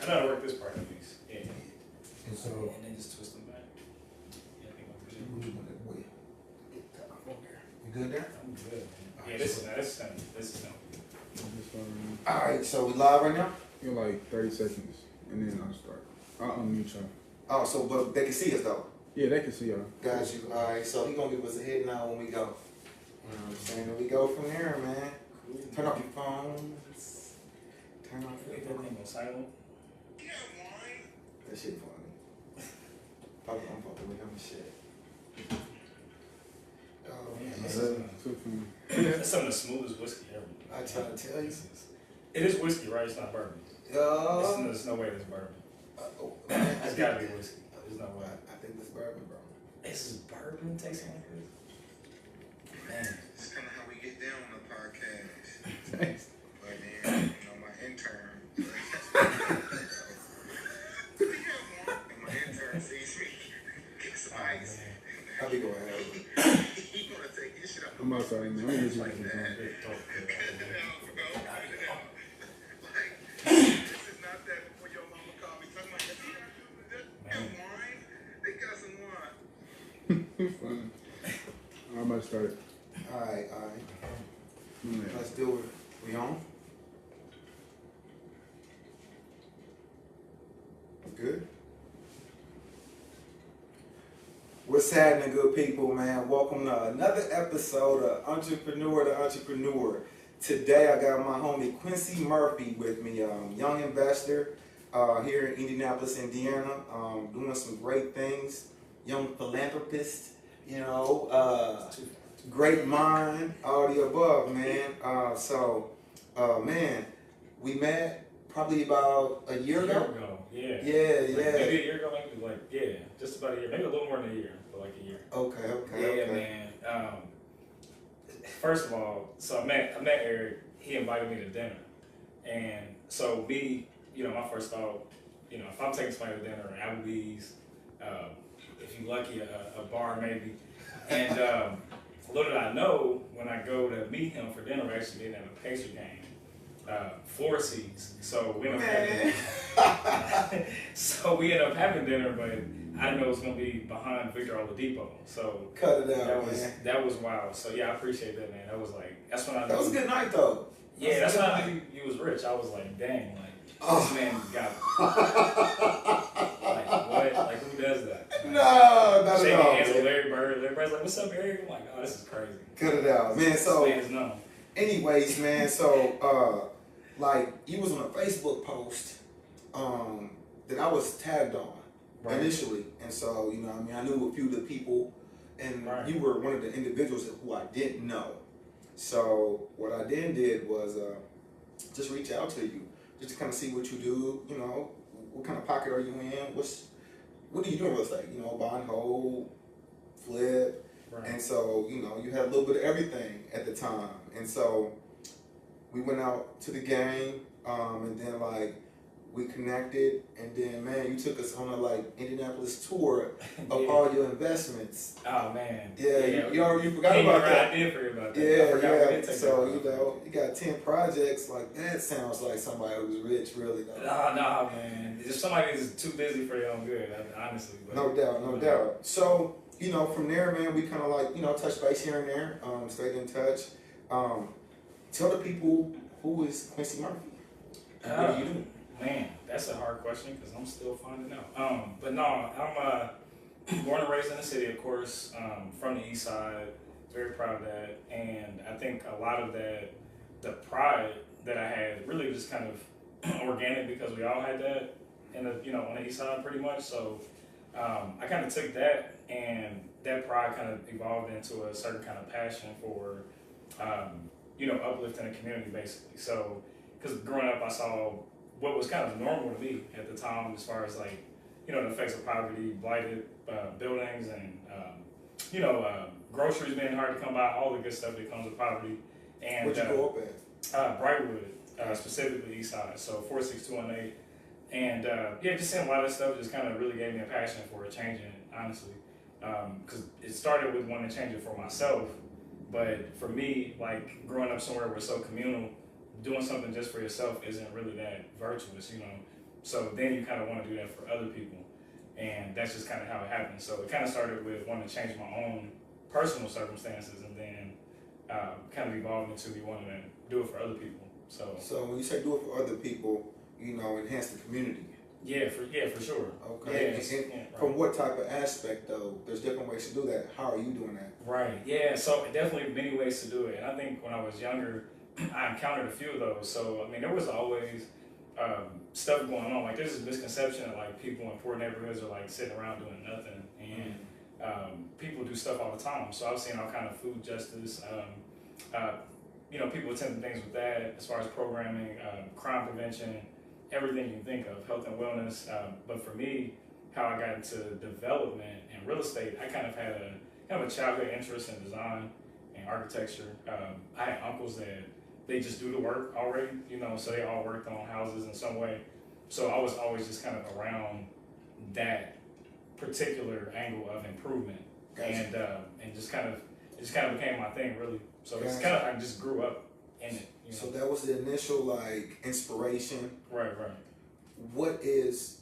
I know how to work this part at least. Yeah. And so, And then just twist them back. Yeah, I think I'm good. You good there? I'm good, man. Yeah, this is Alright, so we live right now? You're like 30 seconds, and then I'll start. I'll unmute y'all. Oh, so but they can see us though. Yeah, they can see y'all. Got you. Alright, so he gonna give us a head nod when we go. You know what I'm saying? Then we go from there, man. Turn off your phones. Turn off your that phone. thing on silent. That shit funny. I'm fucking with him and shit. Oh man, That's some of the smoothest whiskey ever. I try to tell you. It is whiskey, right? It's not bourbon. There's no way it's bourbon. It's gotta be whiskey. There's no way. I think it's bourbon, bro. This is bourbon tasting like this? Man. It's kind of how we get down on the podcast. Thanks. But then, my intern. And my intern sees me get some ice. I'll be going ahead. He gonna take his shit out. I'm outside, man. I'm gonna get you Like some that. time. This is not that for your mama call me. I'm like, that wine? They got some wine. Funny. I'm about to start. Alright. Yeah. Let's do it. We on? Good. What's happening, good people, man? Welcome to another episode of Entrepreneur to Entrepreneur. Today I got my homie Quincy Murphy with me, young investor here in Indianapolis, Indiana, doing some great things. Young philanthropist, great mind, all the above, man. Man, we met probably about a year ago. Yeah. Yeah. Maybe a year ago, just about a year. Maybe a little more than a year, but like a year. Okay. Man. First of all, so I met Eric. He invited me to dinner, and so my first thought, if I'm taking somebody to dinner, Applebee's, if you're lucky, a bar maybe, and little did I know, when I go to meet him for dinner, we're actually getting at a Pacer game. Floor seats. So we ended up having dinner, but I didn't know it was gonna be behind Victor Oladipo. So Cut it out, that was wild. So yeah, I appreciate that, man. That's when I knew. That was a good night though. Yeah, that's when I knew you was rich. I was like, dang, this man got what? Like who does that? No, not at shaking all. hands with Larry Bird. Larry Bird's like, what's up, Eric? I'm like, oh, this is crazy. Cut it out, man. So this man is known. anyways, man, you was on a Facebook post that I was tagged on initially. And so, I knew a few of the people, and you were one of the individuals who I didn't know. So what I then did was just reach out to you, just to kind of see what you do, what kind of pocket are you in, what do you do in real estate, buy and hold, flip. Right. And so, you had a little bit of everything at the time. And so we went out to the game, and then we connected, and then man, you took us on a Indianapolis tour of all your investments. Oh man. Yeah, you forgot about that. I did forget about that. Yeah. So you got 10 projects. That sounds like somebody who's rich, really though. Nah, man. If somebody is too busy for their own good, honestly. But, No doubt. So from there, man, we kind of touch base here and there, stayed in touch. Tell the people, who is Quincy Murphy? What do you do? Man, that's a hard question because I'm still finding out. But no, I'm born and raised in the city, of course, from the east side. Very proud of that. And I think a lot of that, the pride that I had, really just kind of organic because we all had that on the east side pretty much. So I kind of took that, and that pride kind of evolved into a certain kind of passion for uplifting the community, basically. So, because growing up, I saw what was kind of normal to me at the time, as far as the effects of poverty, blighted buildings, and groceries being hard to come by, all the good stuff that comes with poverty. And where'd you grow up at? Brightwood, specifically East Side, so 46218. And just seeing a lot of stuff just kind of really gave me a passion for changing it, honestly. Because it started with wanting to change it for myself. But for me, growing up somewhere where it's so communal, doing something just for yourself isn't really that virtuous, So then you kind of want to do that for other people. And that's just kind of how it happened. So it kind of started with wanting to change my own personal circumstances, and then kind of evolved into me wanting to do it for other people. So when you say do it for other people, you know, enhance the community. Yeah, for sure. Okay. Yeah, And from what type of aspect though? There's different ways to do that. How are you doing that? Right. Yeah. So definitely many ways to do it. And I think when I was younger, I encountered a few of those. So I mean, there was always stuff going on. Like there's this misconception that like people in poor neighborhoods are like sitting around doing nothing, and people do stuff all the time. So I've seen all kind of food justice. You know, people attempting things with that as far as programming, crime prevention, everything you can think of, health and wellness. But for me, how I got into development and real estate, I kind of had a childhood interest in design and architecture. I had uncles that they just do the work already, you know, so they all worked on houses in some way. So I was always just kind of around that particular angle of improvement. Gotcha. And it just kind of became my thing, really. So it's kind of, I just grew up in it. You know? So that was the initial like inspiration. Right. What is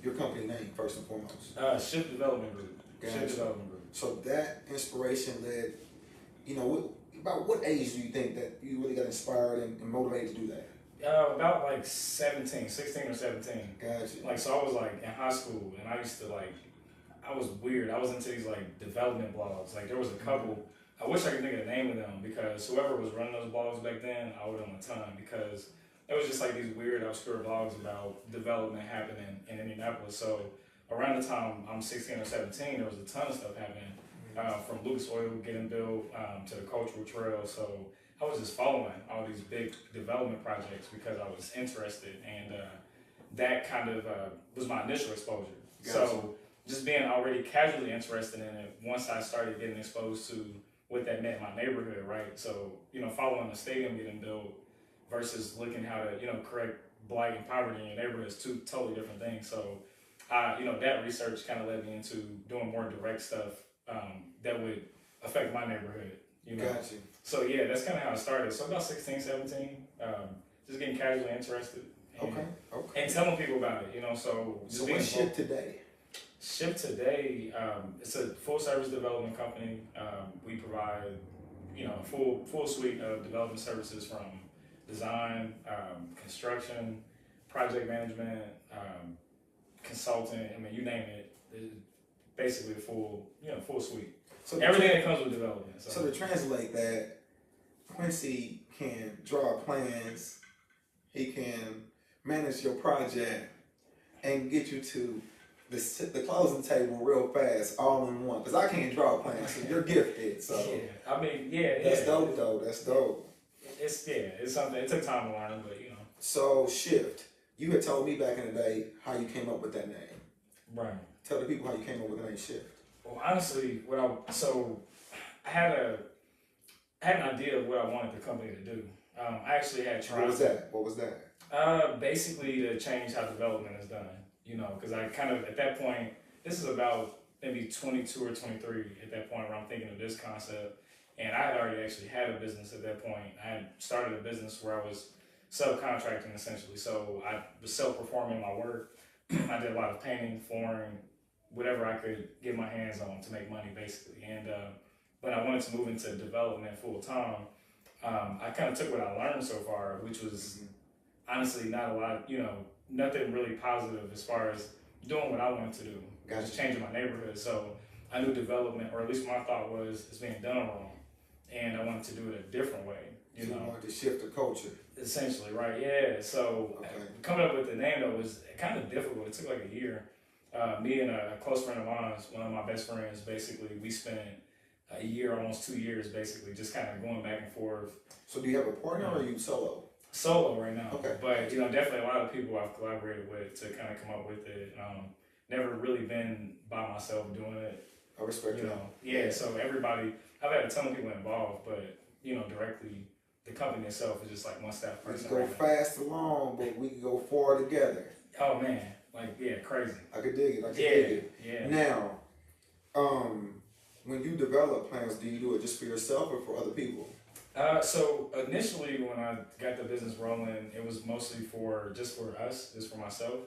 your company name first and foremost? Shift Development Group. Gotcha. Shift Development Group. So that inspiration led, you know, about what age do you think that you really got inspired and motivated to do that? About like 16 or 17. Gotcha. Like, so I was like in high school, and I used to like, I was weird. I was into these like development blogs. Like there was a couple, I wish I could think of the name of them, because whoever was running those blogs back then, I owed them a ton, because it was just like these weird, obscure blogs about development happening in Indianapolis. So around the time I'm 16 or 17, there was a ton of stuff happening, from Lucas Oil getting built to the cultural trail. So I was just following all these big development projects because I was interested, and that kind of was my initial exposure. Gotcha. So just being already casually interested in it, once I started getting exposed to what that meant in my neighborhood, right? So, you know, following the stadium getting built versus looking how to, you know, correct blight and poverty in your neighborhood is two totally different things. So, you know, that research kind of led me into doing more direct stuff that would affect my neighborhood, you know? Gotcha. So, yeah, that's kind of how it started. So about 16, 17, just getting casually interested. And, okay. And telling people about it, you know, so. So what's Shift today? Shift today, it's a full service development company. We provide, you know, full suite of development services, from design, construction, project management, consulting. I mean, you name it. It's basically a full suite. So everything that comes with development. So to translate that, Quincy can draw plans. He can manage your project and get you to the closing table real fast, all in one. Because I can't draw plans, so you're gifted. So yeah, I mean, that's dope though. That's dope. It's something. It took time to learn, but you know. So Shift, you had told me back in the day how you came up with that name. Right. Tell the people how you came up with the name Shift. Well, honestly, I had an idea of what I wanted the company to do. I actually had tried. What was that? Basically to change how development is done. You know, because I kind of, at that point, this is about maybe 22 or 23 at that point where I'm thinking of this concept. And I had already actually had a business at that point. I had started a business where I was subcontracting essentially. So I was self-performing my work. I did a lot of painting, flooring, whatever I could get my hands on to make money basically. And when I wanted to move into development full time, I kind of took what I learned so far, which was honestly not a lot, you know, nothing really positive as far as doing what I wanted to do. Gotcha. Just changing my neighborhood. So I knew development, or at least my thought was, it's being done wrong. And I wanted to do it a different way. You know, wanted to shift the culture. Essentially, right? Yeah. So coming up with the name though was kind of difficult. It took like a year. Me and a close friend of mine, one of my best friends, basically, we spent a year, almost 2 years, basically, just kind of going back and forth. So do you have a partner or are you solo? Solo right now. Okay. But, you know, definitely a lot of people I've collaborated with to kind of come up with it. Never really been by myself doing it. I respect you that. know. Yeah, so everybody, I've had a ton of people involved, but, you know, directly, the company itself is just like one staff person. Let's go fast along, but we can go far together. Oh, man. Like, yeah, crazy. I could dig it. I could dig it. Yeah. Now, when you develop plans, do you do it just for yourself or for other people? So initially, when I got the business rolling, it was mostly just for us, just for myself.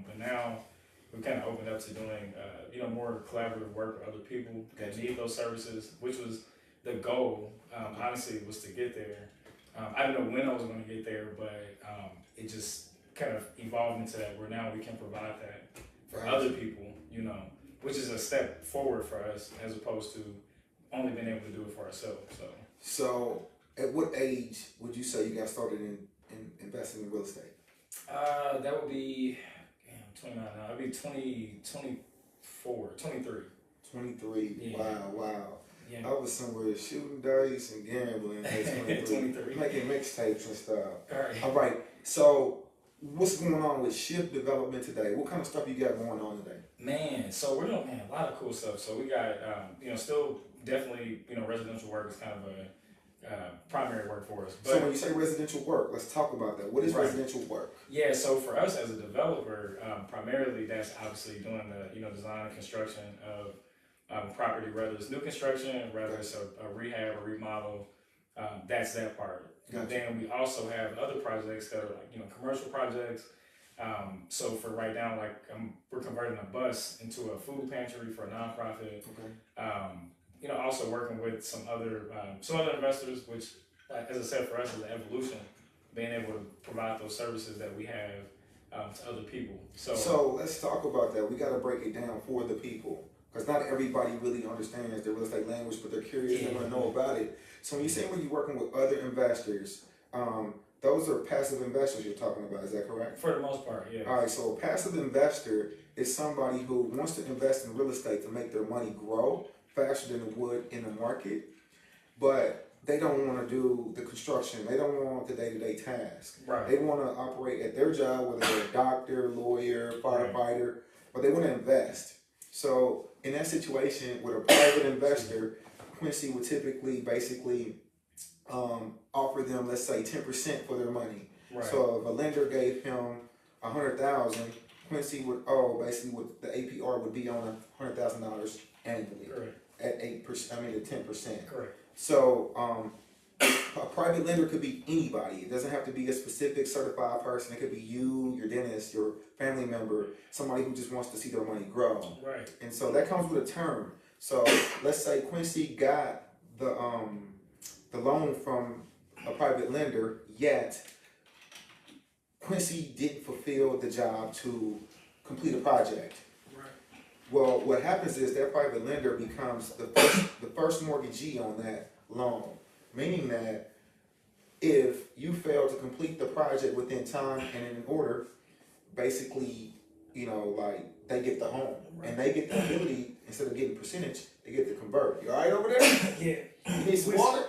But now we've kind of opened up to doing, more collaborative work with other people that need those services, which was the goal. Honestly, was to get there. I didn't know when I was going to get there, but it just kind of evolved into that where now we can provide that for other people, which is a step forward for us as opposed to only being able to do it for ourselves. So at what age would you say you got started in investing in real estate? That would be, I'm 29 now. That'd be 24, 23. 23. Yeah. Wow. Yeah. I was somewhere shooting dice and gambling at 23. 23. Making mixtapes and stuff. All right. So what's going on with Shift Development today? What kind of stuff you got going on today? Man, so we're doing a lot of cool stuff. So we got, still definitely, residential work is kind of a primary work for us. But, so when you say residential work, let's talk about that. What is residential work? Yeah, so for us as a developer, primarily that's obviously doing the, design and construction of property, whether it's new construction, whether it's a rehab or remodel, that's that part. Gotcha. Then we also have other projects that are like, commercial projects. So for right now, like we're converting a bus into a food pantry for a nonprofit. Okay. Also working with some other investors, which, as I said, for us is an evolution, being able to provide those services that we have to other people. So let's talk about that. We got to break it down for the people. Because not everybody really understands the real estate language, but they're curious, they want to know about it. So when you say when you're working with other investors, those are passive investors you're talking about, is that correct? For the most part, yeah. All right, so a passive investor is somebody who wants to invest in real estate to make their money grow faster than it would in the market, but they don't want to do the construction. They don't want the day-to-day task. Right. They want to operate at their job, whether they're a doctor, lawyer, firefighter, but they want to invest. So in that situation, with a private investor, Quincy would typically basically offer them, let's say, 10% for their money. Right. So if a lender gave him $100,000, Quincy would basically what the APR would be on $100,000 annually. Correct. At 8%. I mean at 10%. Correct. So a private lender could be anybody. It doesn't have to be a specific certified person. It could be you, your dentist, your family member, somebody who just wants to see their money grow. Right. And so that comes with a term. So let's say Quincy got the loan from a private lender, yet Quincy didn't fulfill the job to complete a project. Right. Well, what happens is that private lender becomes the first mortgagee on that loan. Meaning that if you fail to complete the project within time and in order, basically, they get the home. Right. And they get the ability, instead of getting percentage, they get to convert. You all right over there? Yeah. You need some water?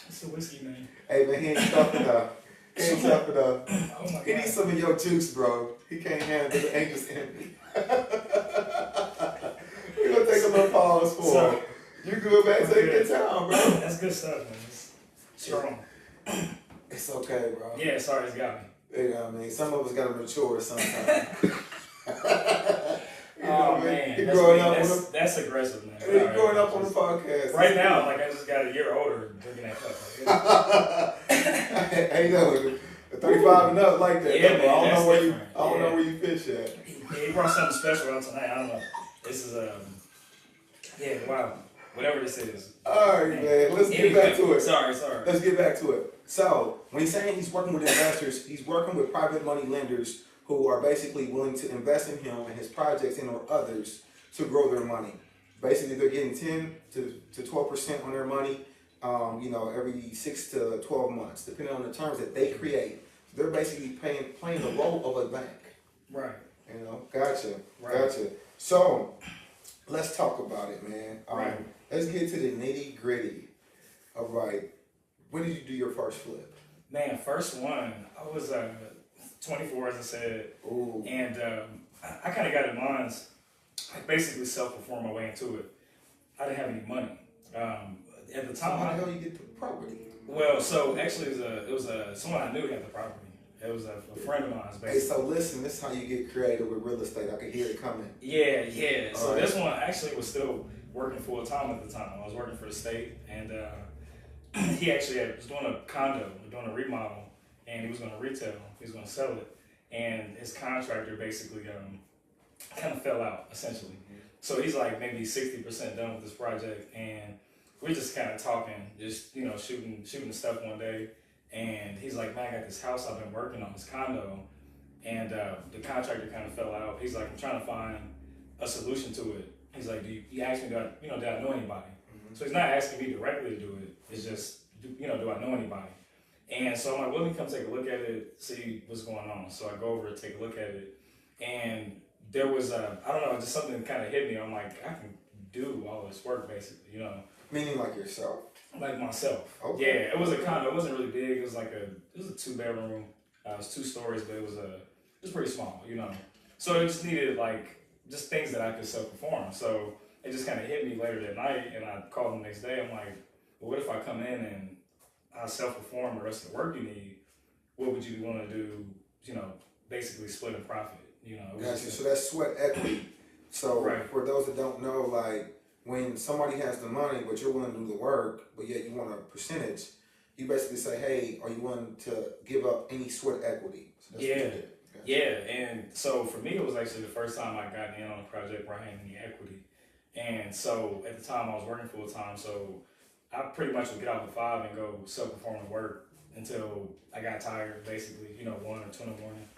It's a whiskey, man. Hey, man, he ain't tough enough. He ain't tough enough. Oh my God. He needs some of your juice, bro. He can't handle the angel's envy. We're going to take a little pause for him. You good, man? Take your time, bro. That's good stuff, man. It's strong. It's okay, bro. Yeah, sorry, it's got me. You know what I mean? Some of us got to mature sometimes. That's aggressive, man. You're growing up on the podcast. Right now, like I just got a year older drinking that cup. Hey, no, 35 and up like that. Yeah, man, I don't know where you fish at. He brought something special out tonight. I don't know. This is wow. Whatever this is. All right, man. Let's get back to it. Sorry. Let's get back to it. So, when he's saying he's working with investors, he's working with private money lenders who are basically willing to invest in him and his projects and or others to grow their money. Basically, they're getting 10 to 12% on their money, every 6 to 12 months, depending on the terms that they create. They're basically playing the role of a bank. Right. Gotcha. Right. Gotcha. So, let's talk about it, man. Right. Let's get to the nitty gritty. All right. When did you do your first flip? Man, first one, I was 24, as I said. Ooh. And I kind of got in mind, I basically self-performed my way into it. I didn't have any money. At the time, so how the hell you get the property? Well, so actually, it was someone I knew had the property. It was a friend of mine, basically. Hey, so listen, this is how you get creative with real estate. I could hear it coming. Yeah. So this one actually was still working full time at the time. I was working for the state, and he actually was doing a condo, doing a remodel, and he was going to retail. He was going to sell it, and his contractor basically kind of fell out essentially. So he's like maybe 60% done with this project, and we're just kind of talking, just shooting the stuff one day, and he's like, man, I got this house I've been working on, this condo, and the contractor kind of fell out. He's like, I'm trying to find a solution to it. He's like, he asked me, do I know anybody? So he's not asking me directly to do it. It's just, do I know anybody? And so I'm like, well, let me come take a look at it, see what's going on. So I go over and take a look at it, and there was I don't know, just something kind of hit me. I'm like, I can do all this work basically, Meaning like yourself? Like myself. Okay. Yeah, it was a condo. It wasn't really big. It was a 2-bedroom. It was 2 stories, but it was pretty small, So it just needed just things that I could self-perform. So it just kind of hit me later that night, and I called him the next day. I'm like, well, what if I come in and I self-perform the rest of the work you need? What would you be willing to do, basically split a profit, Gotcha. So that's sweat equity. So right. For those that don't know, when somebody has the money, but you're willing to do the work, but yet you want a percentage, you basically say, hey, are you willing to give up any sweat equity? So that's what you did. Gotcha. Yeah, and so for me, it was actually the first time I got in on a project where I had any equity. And so at the time I was working full time, so I pretty much would get off at 5 and go self-perform work until I got tired, basically, 1 or 2 in the morning,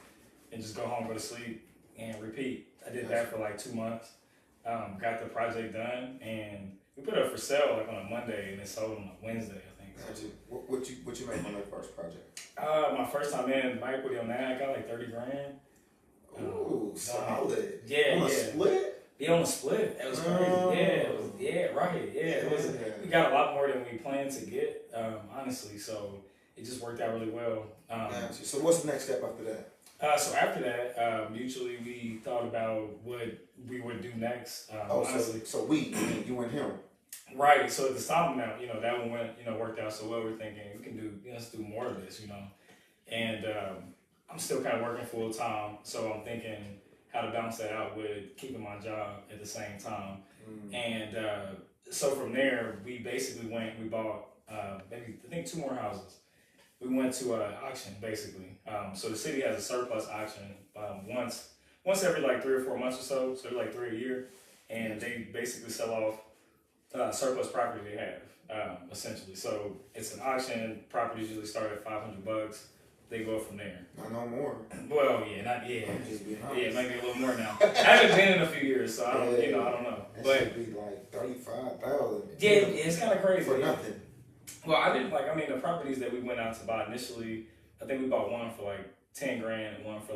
and just go home, go to sleep, and repeat. I did that for 2 months. Got the project done, and we put it up for sale on a Monday, and it sold on a Wednesday, I think. Gotcha. What you make on that first project? My first time in, my equity on that, I got $30 grand. Ooh, solid. Yeah, on a split? Yeah, on a split. That was crazy. Right. It was. We got a lot more than we planned to get, honestly. So it just worked out really well. Gotcha. So what's the next step after that? So after that, mutually we thought about what we would do next. Honestly. So you and him. Right. So at the stop amount, that one went, worked out so well. We're thinking we can do, let's do more of this, And I'm still kind of working full time, so I'm thinking how to balance that out with keeping my job at the same time. And so from there, we basically we bought maybe I think 2 more houses. We went to an auction basically. So the city has a surplus auction once every 3 or 4 months or so. So they're 3 a year, and they basically sell off surplus property they have essentially. So it's an auction. Properties usually start at $500. They go up from there. Not no more. Well, not yet. I'm just being honest. Yeah, it might be a little more now. I haven't been in a few years, so I don't, I don't know. That But should be 35,000. yeah, it's kind of crazy. For nothing. Well, I didn't the properties that we went out to buy initially. I think we bought one for 10 grand and one for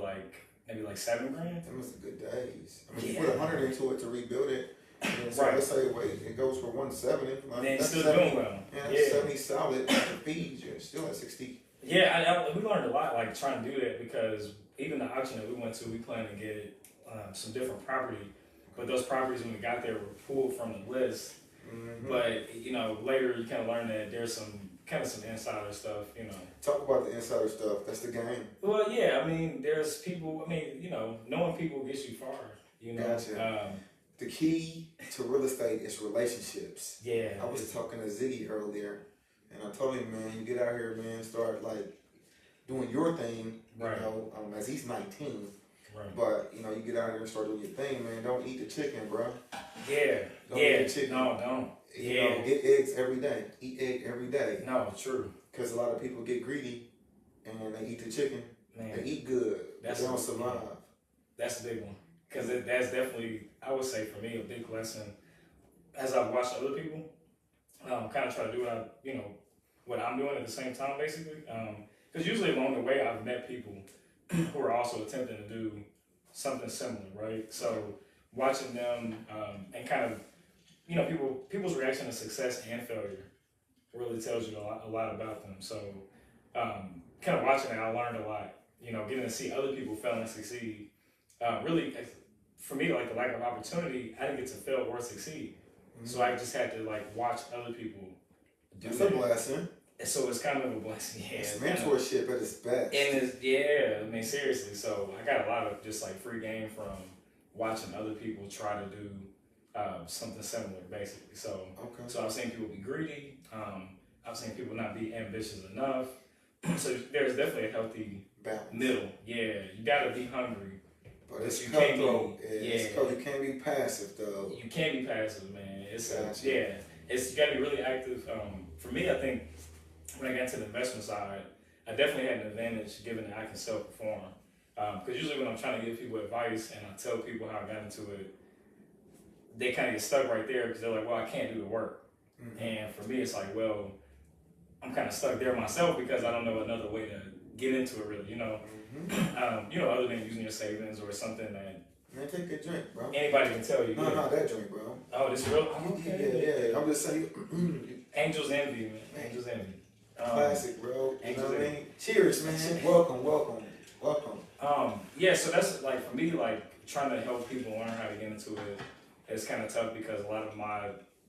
maybe 7 grand. Them was the good days. You put 100 into it to rebuild it. And so right. Let's say it goes for 170. And it's still 70, doing well. Yeah, 70 solid fees. You're still at 60. Yeah, we learned a lot trying to do that, because even the auction that we went to, we planned to get some different property, but those properties when we got there were pulled from the list. Mm-hmm. But later you kind of learn that there's some insider stuff. Talk about the insider stuff. That's the game. Well, yeah, there's people. Knowing people gets you far. Gotcha. The key to real estate is relationships. Yeah. I was talking to Ziggy earlier, and I told him, man, you get out here, man, start doing your thing. Right. As he's 19. Right. But you get out here and start doing your thing, man. Don't eat the chicken, bro. Yeah. Don't eat the chicken. No, don't. Get eggs every day. Eat egg every day. No, true. Because a lot of people get greedy and they eat the chicken. Man. They eat good. They don't survive. That's a big one. Because that's definitely, I would say for me, a big lesson as I've watched other people kind of try to do what I'm doing at the same time, basically. Because usually along the way, I've met people who are also attempting to do something similar, right? So watching them and kind of, people's reaction to success and failure really tells you a lot about them. So kind of watching that, I learned a lot. Getting to see other people fail and succeed. Really, for me, the lack of opportunity, I didn't get to fail or succeed. Mm-hmm. So I just had to watch other people do That's that. a blessing. So it's kind of a blessing. Yeah, it's mentorship at its best. And seriously. So I got a lot of just free game from watching other people try to do something similar, basically. So I've seen people be greedy. I've seen people not be ambitious enough. So there's definitely a healthy balance. middle. Yeah, you gotta be hungry. But it's you can't cutthroat. be, You can't be passive though. You can't be passive, man. It's Gotcha. it's you gotta be really active. For me, I think when I got into the investment side, I definitely had an advantage given that I can self-perform. Because usually when I'm trying to give people advice and I tell people how I got into it, they kind of get stuck right there because they're like, well, I can't do the work. Mm-hmm. And for me, it's like, well, I'm kind of stuck there myself because I don't know another way to get into it really, you know. Mm-hmm. Other than using your savings or something that man, take that drink, bro. Anybody can tell you. No, not that drink, bro. Oh, this real? Yeah. I'm just saying. Angels envy, man. Angels envy. Classic, bro. You know what I mean? Cheers, man. Welcome. Yeah, so that's like for me, like trying to help people learn how to get into it. It's kind of tough because a lot of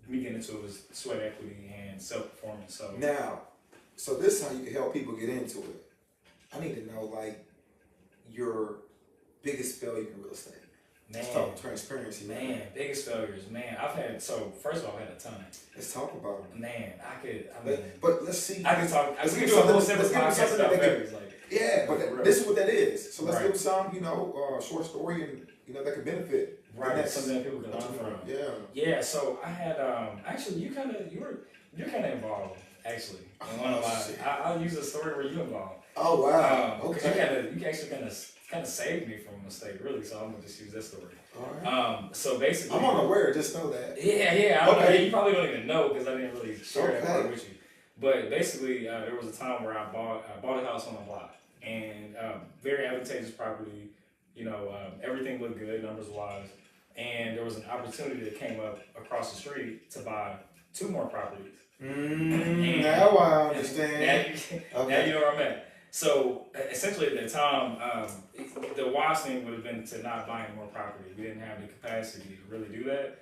me getting into it was sweat equity and self-performance. So now, this is how you can help people get into it. I need to know like your biggest failure in real estate. Man, let's talk transparency. Man, biggest failures, man. First of all, I've had a ton. Let's talk about them. Man, but let's see. I can talk. We can do a whole separate podcast about failures. Yeah, but this is what that is. So let's give some, short story and, that could benefit. Right, something that people can learn from. Yeah, so I had, actually, you're kind of involved, actually. In one of I'll use a story where you're involved. Oh, wow. Okay. You actually kind of saved me from a mistake, really, so I'm going to just use that story. All right. So basically... I'm unaware, just know that. Yeah, you probably don't even know because I didn't really share that part with you. But basically, there was a time where I bought a house on a block, and very advantageous property, everything looked good, numbers-wise, and there was an opportunity that came up across the street to buy 2 more properties. Now I understand. Now you know where I'm at. So essentially at that time, the wise thing would have been to not buy any more property. We didn't have the capacity to really do that,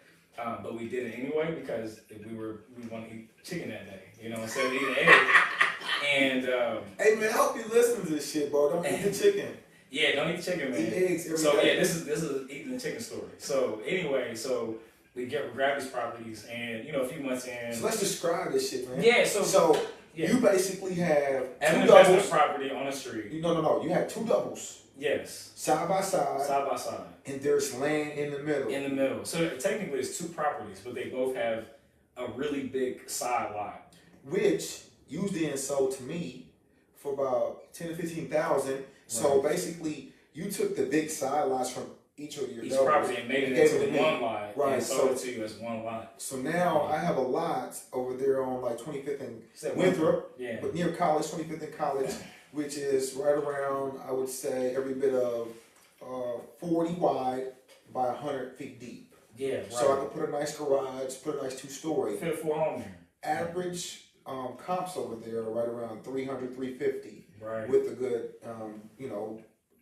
but we did it anyway because we want to eat chicken that day, instead of eating egg. And hey man, I hope you listen to this shit, bro. Don't eat the chicken. Yeah, don't eat chicken, man. Eat eggs every day. Yeah, this is eating the chicken story. So anyway, we grab these properties, and a few months in. So let's describe this shit, man. Yeah. Yeah. You basically have an 2 doubles. investment property on the street. No. You have 2 doubles. Yes. Side by side. Side by side. And there's land in the middle. In the middle. So technically it's 2 properties, but they both have a really big side lot. Which usually and sold to me for about 10 to 15,000. Right. So basically, you took the big side lots from each of your each doubles property and made it into one lot. Right. And sold it to you as one lot. So now I have a lot over there on like 25th and Winthrop, but near college, 25th and College, which is right around, I would say, every bit of 40 wide by 100 feet deep. Yeah, right. So I could put a nice garage, put a nice 2-story. Fit for home there. Average comps over there are right around 300, 350. Right. With a good,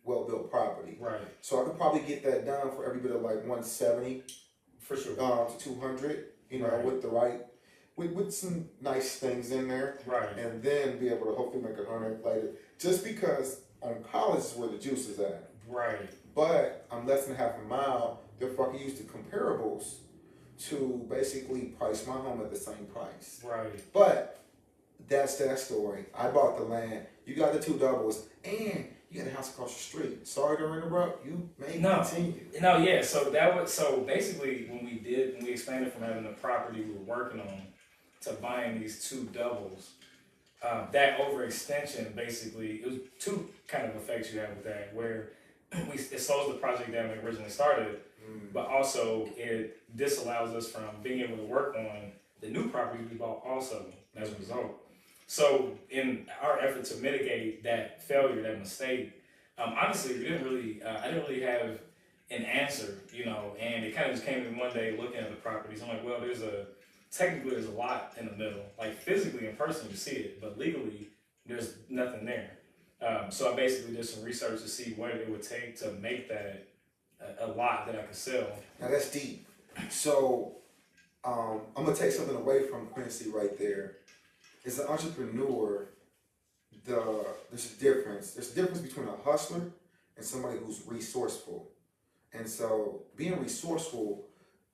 well-built property. Right. So I could probably get that done for every bit of like 170. For sure. To 200, with the with some nice things in there. Right. And then be able to hopefully make 100 later. Just because on college is where the juice is at. Right. But I'm less than half a mile, therefore I can use the comparables to basically price my home at the same price. Right. But that's that story. I bought the land. You got the 2 doubles, and you got a house across the street. Sorry to interrupt. You may continue. No, yeah. So basically when we expanded from having the property we were working on to buying these 2 doubles, that overextension basically, it was 2 kind of effects you have with that, where it slows the project down when it originally started, but also it disallows us from being able to work on the new properties we bought also as a result. So in our effort to mitigate that failure, that mistake, honestly, I didn't really have an answer, and it kind of just came to me one day looking at the properties. I'm like, well, there's a lot in the middle. Like physically in person you see it, but legally there's nothing there. So I basically did some research to see what it would take to make that a lot that I could sell. Now that's deep. So I'm gonna take something away from Quincy right there. As an entrepreneur, there's a difference. There's a difference between a hustler and somebody who's resourceful. And so being resourceful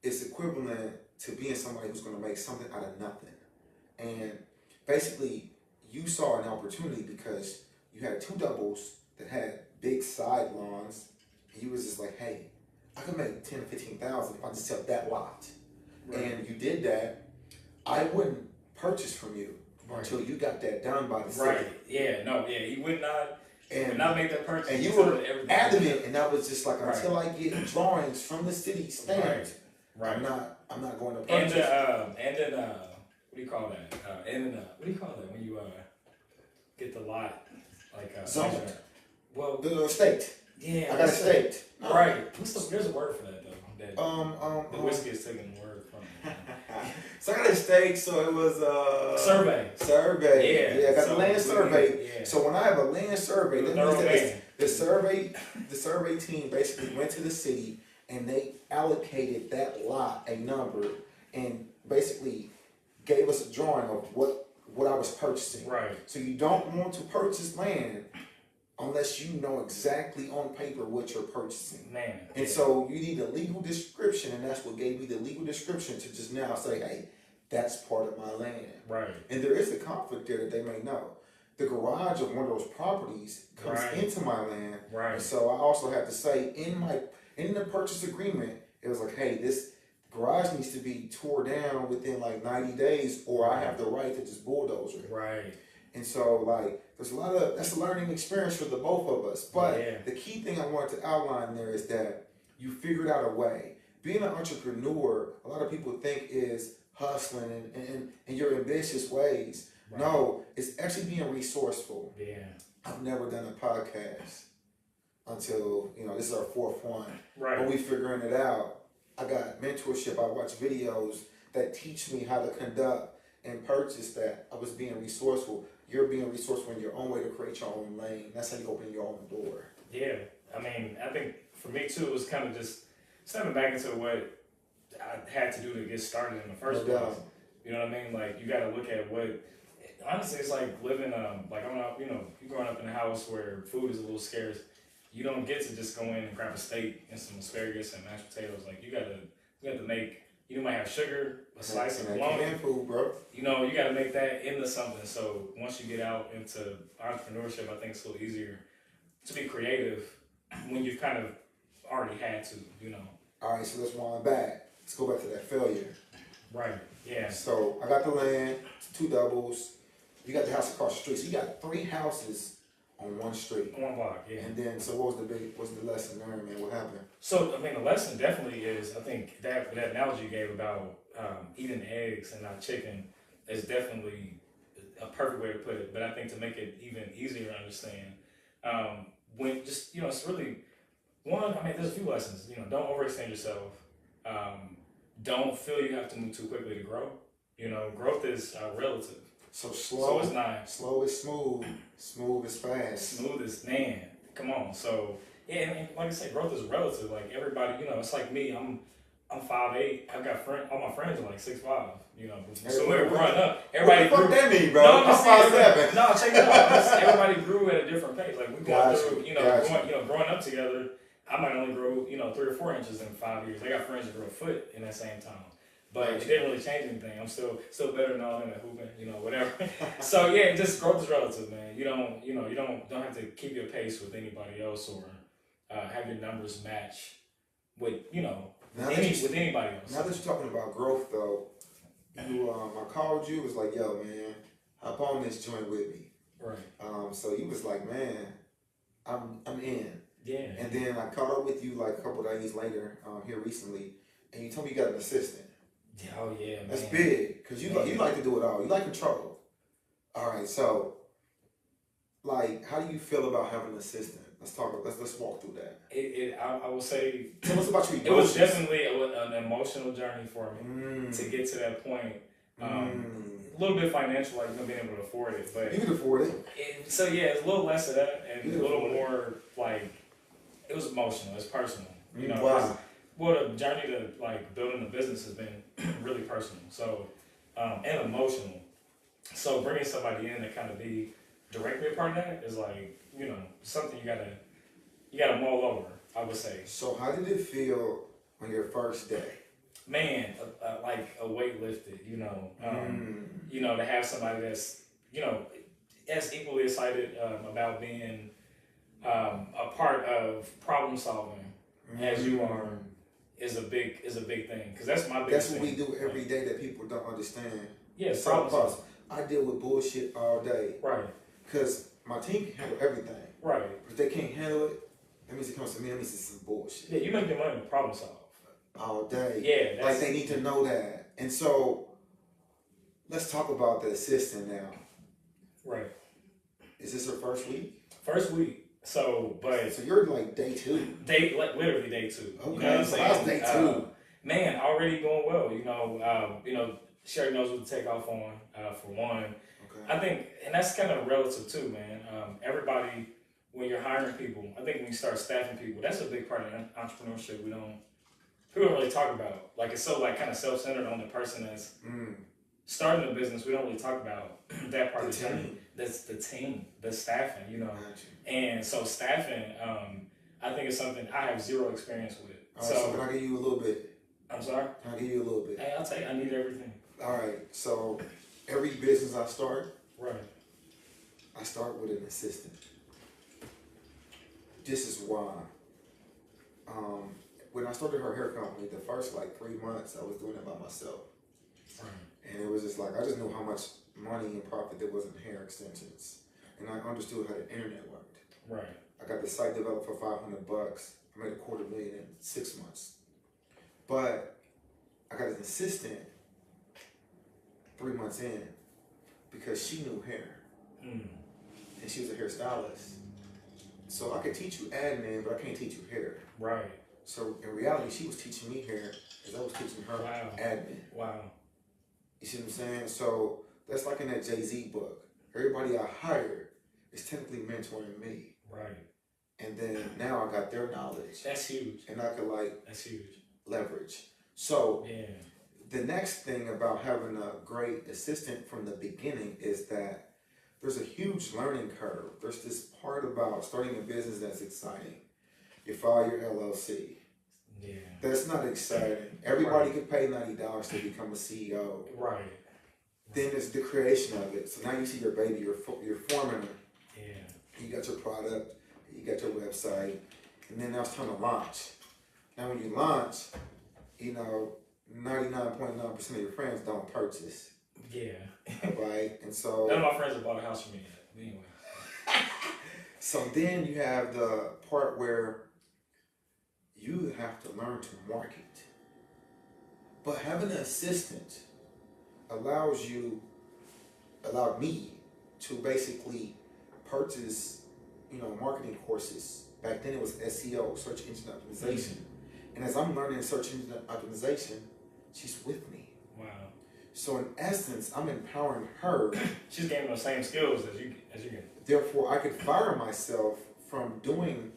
is equivalent to being somebody who's going to make something out of nothing. And basically you saw an opportunity because you had two doubles that had big side lawns, and you was just like, hey, I could make 10 or 15,000 if I just sell that lot. Right. And you did that. I wouldn't purchase from you until you got that done by the city. Right. Yeah. No. Yeah. He would not. Would not make that purchase. And you were adamant, and that was just like until I get drawings from the city stamped, right. I'm not going to purchase. And then what do you call that? What do you call that when you get the lot like zoned? Well, the estate. Yeah. I got a state. Right. There's a word for that though. The whiskey is taking the word from it. So I got a stake, so it was survey. Yeah, I got the land survey. Yeah. So when I have a land survey, that means that the survey team basically went to the city and they allocated that lot a number and basically gave us a drawing of what I was purchasing. Right. So you don't want to purchase land unless you know exactly on paper what you're purchasing. Man. And so you need a legal description, and that's what gave me the legal description to just now say, hey, that's part of my land. Right. And there is a conflict there that they may know. The garage of one of those properties comes into my land. Right. And so I also have to say in the purchase agreement, it was like, hey, this garage needs to be tore down within like 90 days or I have the right to just bulldoze it. Right. And so, like, that's a learning experience for the both of us. But the key thing I wanted to outline there is that you figured out a way. Being an entrepreneur, a lot of people think is hustling and your ambitious ways. Right. No, it's actually being resourceful. Yeah. I've never done a podcast until, this is our fourth one. Right. But we figuring it out. I got mentorship. I watch videos that teach me how to conduct and purchase that. I was being resourceful. You're being resourceful in your own way to create your own lane. That's how you open your own door. Yeah. I mean, I think for me too, it was kind of just stepping back into what I had to do to get started in the first place. You know what I mean? Like, you got to look at honestly, it's like living, like, you growing up in a house where food is a little scarce. You don't get to just go in and grab a steak and some asparagus and mashed potatoes. Like, you got to make, you might have sugar, a slice of bologna. Food, bro. You got to make that into something. So once you get out into entrepreneurship, I think it's a little easier to be creative when you've kind of already had to, All right, so let's wind back. Let's go back to that failure. Right, yeah. So I got the land, 2 doubles. You got the house across the street. So you got 3 houses on one street. One block, yeah. And then, so what's the lesson there, man? What happened? So, I mean, the lesson definitely is, I think that analogy you gave about eating eggs and not chicken is definitely a perfect way to put it. But I think to make it even easier to understand, when just, it's really, one, I mean, there's a few lessons. Don't overextend yourself. Don't feel you have to move too quickly to grow. Growth is relative. So slow is not. Slow is smooth. Smooth is fast. Smooth is, man, come on. So, yeah, and like I said, growth is relative. Like, everybody, it's like me. I'm 5'8". I've got all my friends are like 6'5". So we were growing up. Everybody what the fuck grew. that mean, bro? No, I'm just saying. 5'7". No, check it out. Everybody grew at a different pace. Like, we going through, growing up together. I might only grow, 3 or 4 inches in 5 years. I got friends that grew a foot in that same time. But it didn't really change anything. I'm still better than all them at hooping, whatever. So yeah, just growth is relative, man. You don't have to keep your pace with anybody else or have your numbers match with with anybody else. Now that you're talking about growth, though, I called you. Was like, yo, man, hop on this joint with me. Right. So you was like, man, I'm in. Yeah. And then I caught up with you like a couple of days later here recently, and you told me you got an assistant. Oh yeah, man. That's big, because you like to do it all. You like control. All right, so like, how do you feel about having an assistant? Let's walk through that. I will say. Tell us about your emotions. It was definitely an emotional journey for me to get to that point. A little bit financial, like being able to afford it, but you can afford it. So yeah, it's a little less of that and a little more like it was emotional. It's personal. Wow. Well, the journey to like building a business has been really personal, so and emotional. So bringing somebody in to kind of be directly a part of that is like something you gotta mull over. I would say. So how did it feel on your first day? Man, like a weight lifted, you know. You know, to have somebody that's, you know, as equally excited about being a part of problem solving as you are is a big thing, because that's my biggest That's what thing. we do every day that people don't understand. Yeah, So I deal with bullshit all day. Right. Because my team can handle everything. Right. But if they can't handle it, that means it comes to me. That means it's some bullshit. Yeah, you make your money with problem solve. All day. Yeah. Like they need to know that. And so let's talk about the assistant now. Right. Is this her first week? First week. So you're like day 2. Like literally day 2. Okay. You know what I'm saying? How's day 2? Man, already going well. You know, Sherry knows what to take off on. For one, okay. I think, and that's kind of relative too, man. Everybody, when you're hiring people, I think when you start staffing people, that's a big part of entrepreneurship. People don't really talk about. Like, it's so like kind of self-centered on the person that's starting a business. We don't really talk about that part of the journey. That's the team, the staffing, you know. And so staffing, I think it's something I have zero experience with. All right, so can I give you a little bit? I'm sorry? Can I give you a little bit? Hey, I'll tell you, I need everything. All right, so every business I start, right, I start with an assistant. This is why. When I started her hair company, the first like 3 months, I was doing it by myself. Right. And it was just like, I just knew how much money and profit there was in hair extensions. And I understood how the internet worked. Right. I got the site developed for $500. I made $250,000 in 6 months. But I got an assistant 3 months in because she knew hair. And she was a hairstylist. So I could teach you admin, but I can't teach you hair. Right. So in reality, she was teaching me hair as I was teaching her admin. Wow. You see what I'm saying? So that's like in that Jay-Z book. Everybody I hired is technically mentoring me. Right. And then now I got their knowledge. That's huge. And I could that's huge. Leverage. So yeah. The next thing about having a great assistant from the beginning is that there's a huge learning curve. There's this part about starting a business that's exciting. You file your LLC. Yeah. That's not exciting. Everybody could pay $90 to become a CEO. Right. Then there's the creation of it. So now you see your baby, you're forming it. Yeah. You got your product, you got your website, and then now it's time to launch. Now when you launch, 99.9% of your friends don't purchase. Yeah. Right? And so none of my friends have bought a house from me yet. Anyway. So then you have the part where you have to learn to market. But having an assistant allowed me to basically purchase, marketing courses. Back then it was SEO, search engine optimization. And as I'm learning search engine optimization, she's with me. Wow. So in essence, I'm empowering her. She's gaining those same skills as you get. Therefore, I could fire myself from doing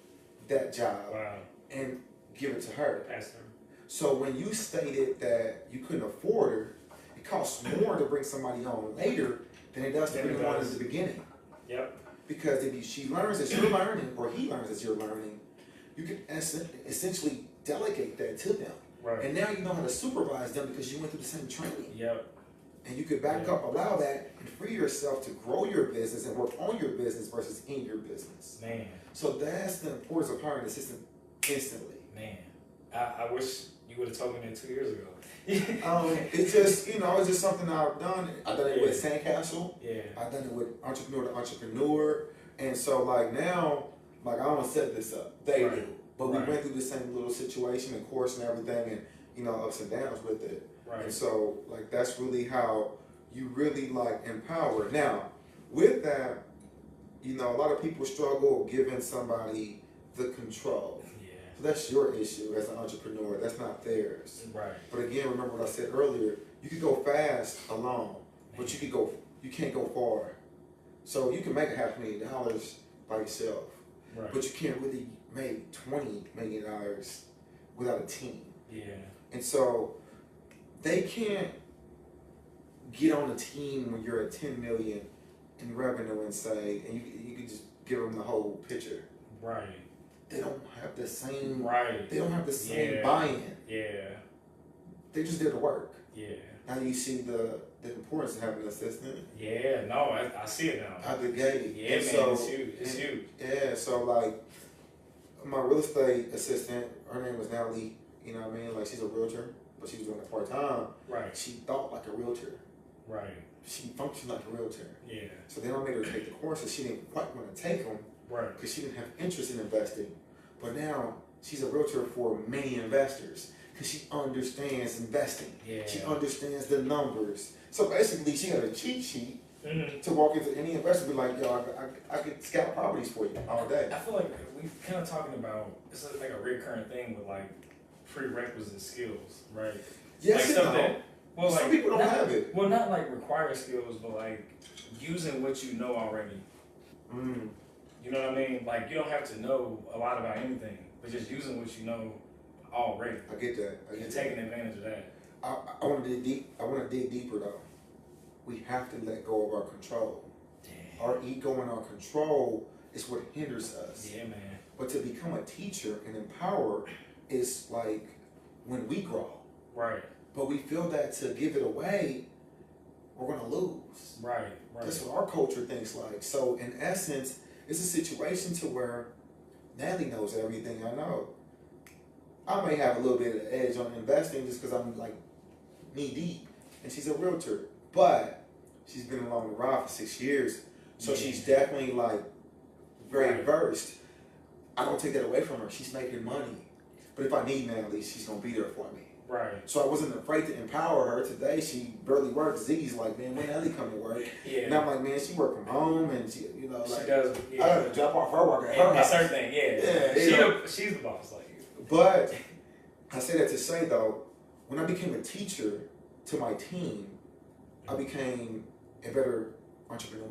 that job. Wow. And give it to her. Pass her. So when you stated that you couldn't afford her, it costs more to bring somebody on later than it does to bring them on at the beginning. Yep. Because if she learns as you're learning, or he learns as you're learning, you can essentially delegate that to them. Right. And now you know how to supervise them because you went through the same training. Yep. And you could back up, allow that, and free yourself to grow your business and work on your business versus in your business. Man. So that's the importance of hiring an assistant instantly. Man. I wish you would have told me that 2 years ago. It's just, it's just something I've done. I've done it with Sandcastle. Yeah. I've done it with Entrepreneur to Entrepreneur. And so now, I don't want to set this up. They do. But we went through the same little situation and course and everything and, ups and downs with it. Right. And so, that's really how you really, empower. Now, with that, a lot of people struggle giving somebody the control. Yeah. So that's your issue as an entrepreneur. That's not theirs. Right. But again, remember what I said earlier. You could go fast alone, but you can't go far. So you can make $500,000 by yourself, but you can't really make $20 million without a team. Yeah. And so they can't get on a team when you're at 10 million in revenue and say, and you can just give them the whole picture. Right. They don't have the same. Right. They don't have the same buy-in. Yeah. they just did the work. Yeah. Now you see the importance of having an assistant. Yeah, no, I see it now. Out the gate. Yeah, And man, so, it's huge. It's huge. Yeah, so like my real estate assistant, her name was Natalie, you know what I mean? Like she's a realtor, but she was doing it part time. Right. She thought like a realtor. Right. She functioned like a realtor. Yeah. So then I made her take the courses. She didn't quite want to take them Right. because she didn't have interest in investing. But now she's a realtor for many investors because she understands investing. Yeah. She understands the numbers. So basically, she had a cheat sheet Mm-hmm. to walk into any investor and be like, yo, I could scout properties for you all day. I feel like we kind of talking about it's like a recurring thing with like prerequisite skills, right? Yes like and stuff no. that, well, Some like, people don't not, have it. Well, not like required skills, but like using what you know already. Mm. You know what I mean? Like you don't have to know a lot about anything, but just using what you know already. I get that. I And get taking that. advantage of that. I want to dig deep. I want to dig deeper though. We have to let go of our control. Damn. Our ego and our control is what hinders us. Yeah, man. But to become a teacher and empower is like when we grow. Right. But we feel that to give it away, we're gonna lose. Right. Right. That's what our culture thinks like. So in essence, it's a situation to where Natalie knows everything I know. I may have a little bit of edge on investing just because I'm like knee deep, and she's a realtor. But she's been along the ride for 6 years, so Yeah. she's definitely like very Right. versed. I don't take that away from her. She's making money. But if I need Natalie, she's gonna be there for me. Right. So I wasn't afraid to empower her. Today she barely works. Ziggy's like, man, when Natalie come to work? Yeah. And I'm like, man, she work from home and she, you know, like she does. I Yeah. gotta drop off her work at her And that's house. her thing. Yeah. Yeah, She's the boss. Like. But I say that to say though, when I became a teacher to my team, I became a better entrepreneur.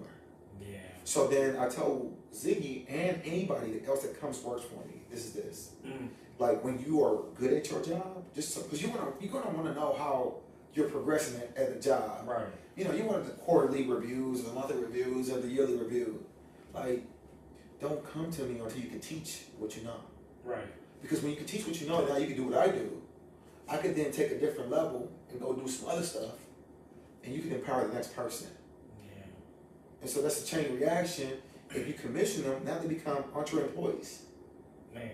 Yeah. So then I told Ziggy and anybody else that comes works for me, this. Mm. Like when you are good at your job, just because you're gonna want to know how you're progressing at the job. Right. You know, you want the quarterly reviews, or the monthly reviews, or the yearly review. Like, don't come to me until you can teach what you know. Right. Because when you can teach what you know, now you can do what I do. I could then take a different level and go do some other stuff, and you can empower the next person. Yeah. And so that's a chain reaction. If you commission them, now they become entre employees. Man.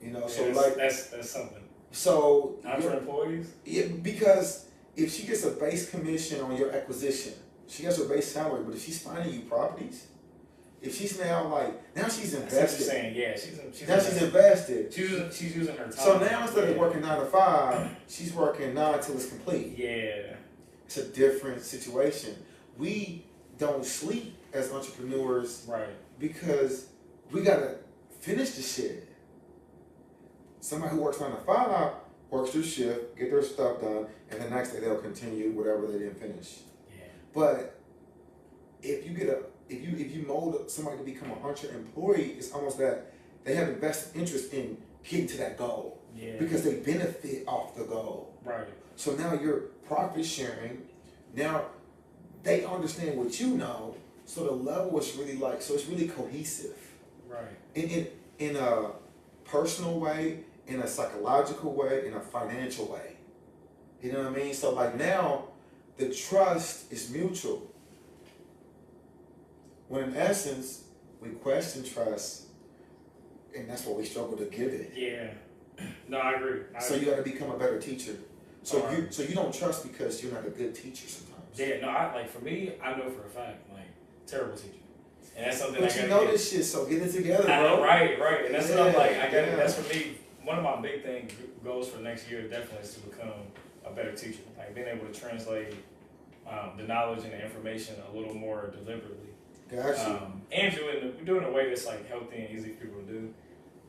You know, Yeah, so that's something. so Entre employees. yeah, because if she gets a base commission on your acquisition, she has her base salary. But if she's finding you properties, if she's now she's That's what you're invested. saying. Yeah. She's Now she's invested. She's using her time. So now instead of Yeah. working 9 to 5, she's working 9 till it's complete. Yeah. It's a different situation. We don't sleep as entrepreneurs Right. because we gotta finish the shit. Somebody who works 9 to 5 works their shift, get their stuff done, and the next day they'll continue whatever they didn't finish. Yeah. But if you mold somebody to become an employee, it's almost that they have a vested interest in getting to that goal Yeah. because they benefit off the goal. Right. So now you're profit sharing. Now they understand what you know. So the level is really so it's really cohesive. Right. In a personal way, in a psychological way, in a financial way. You know what I mean? So now the trust is mutual. When in essence, we question trust, and that's why we struggle to give it. Yeah. No, I agree. So you got to become a better teacher. So Alright. you don't trust because you're not a good teacher sometimes. Yeah. No, for me, I know for a fact, terrible teacher. And that's something But I you gotta know get. this shit, so get it together, I know, bro. right. And that's what I'm like. Yeah. That's for me. One of my big goals for next year definitely is to become a better teacher. Like being able to translate the knowledge and the information a little more deliberately. Gotcha. And do it in a way that's healthy and easy for people to do.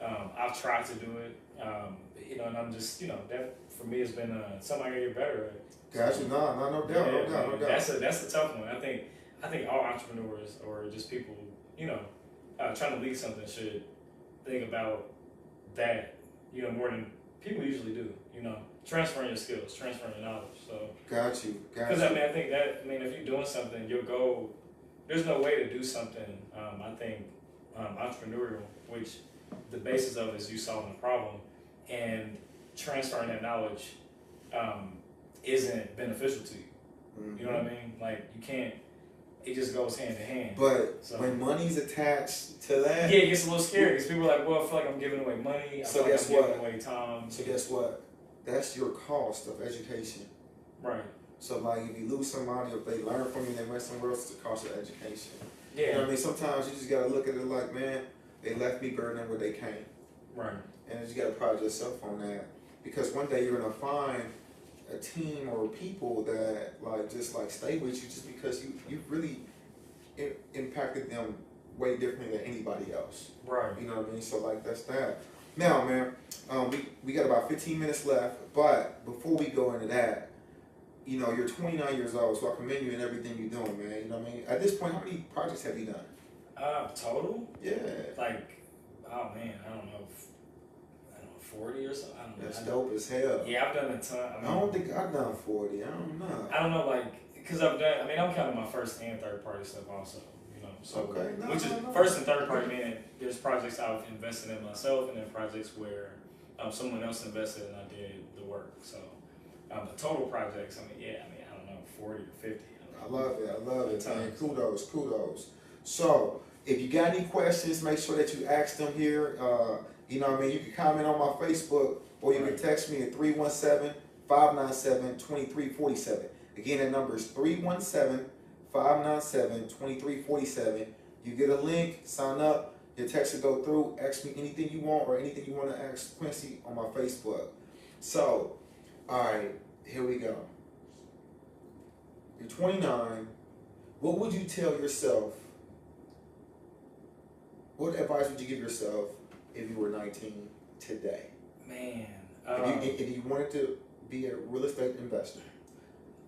I've tried to do it, and I'm just, that for me has been something I gotta get better at. Gotcha. No doubt, no doubt. That's a tough one. I think all entrepreneurs or just people, trying to lead something should think about that, more than people usually do. Transferring your skills, transferring your knowledge. So. Got you. Because I think if you're doing something, your goal, there's no way to do something. I think entrepreneurial, which the basis of is you solving a problem and transferring that knowledge isn't beneficial to you. You know what I mean? Like you can't. It just goes hand in hand. But so, when money's attached to that, yeah, it gets a little scary because people are like, well, I feel like I'm giving away money. I So feel like guess I'm what? giving away time. so guess what? That's your cost of education. Right. So like if you lose somebody, if they learn from you and they went somewhere else, it's the cost of education. Yeah. You know what I mean? Sometimes you just gotta look at it like, man, they left me better than where they came. Right. And you just gotta pride yourself on that. Because one day you're gonna find a team or people that like just like stay with you just because you really impacted them way differently than anybody else. Right. You know what I mean? So like that's that. Now, man, we got about 15 minutes left, but before we go into that, you know, you're 29 years old, so I commend you in everything you're doing, man. You know what I mean? At this point, how many projects have you done? Total? Yeah. Like, oh man, I don't know, 40 or something. I don't know. That's dope as hell. Yeah, I've done a ton. I don't think I've done 40. I don't know. I don't know, like, because I've done. I mean, I'm counting my first and third party stuff also. You know, so Okay. which is first and third party meaning there's projects I've invested in myself, and then projects where someone else invested and I did the work. So the total projects, I mean, I don't know, 40 or 50. I love it. I love it, man. Tons. Kudos. So, if you got any questions, make sure that you ask them here. You know what I mean? You can comment on my Facebook or you can text me at 317-597-2347. Again, that number is 317-597-2347. You get a link, sign up, your text will go through, ask me anything you want or anything you want to ask Quincy on my Facebook. So, alright, here we go. You're 29. What would you tell yourself? What advice would you give yourself if you were 19 today? Man, If you wanted to be a real estate investor?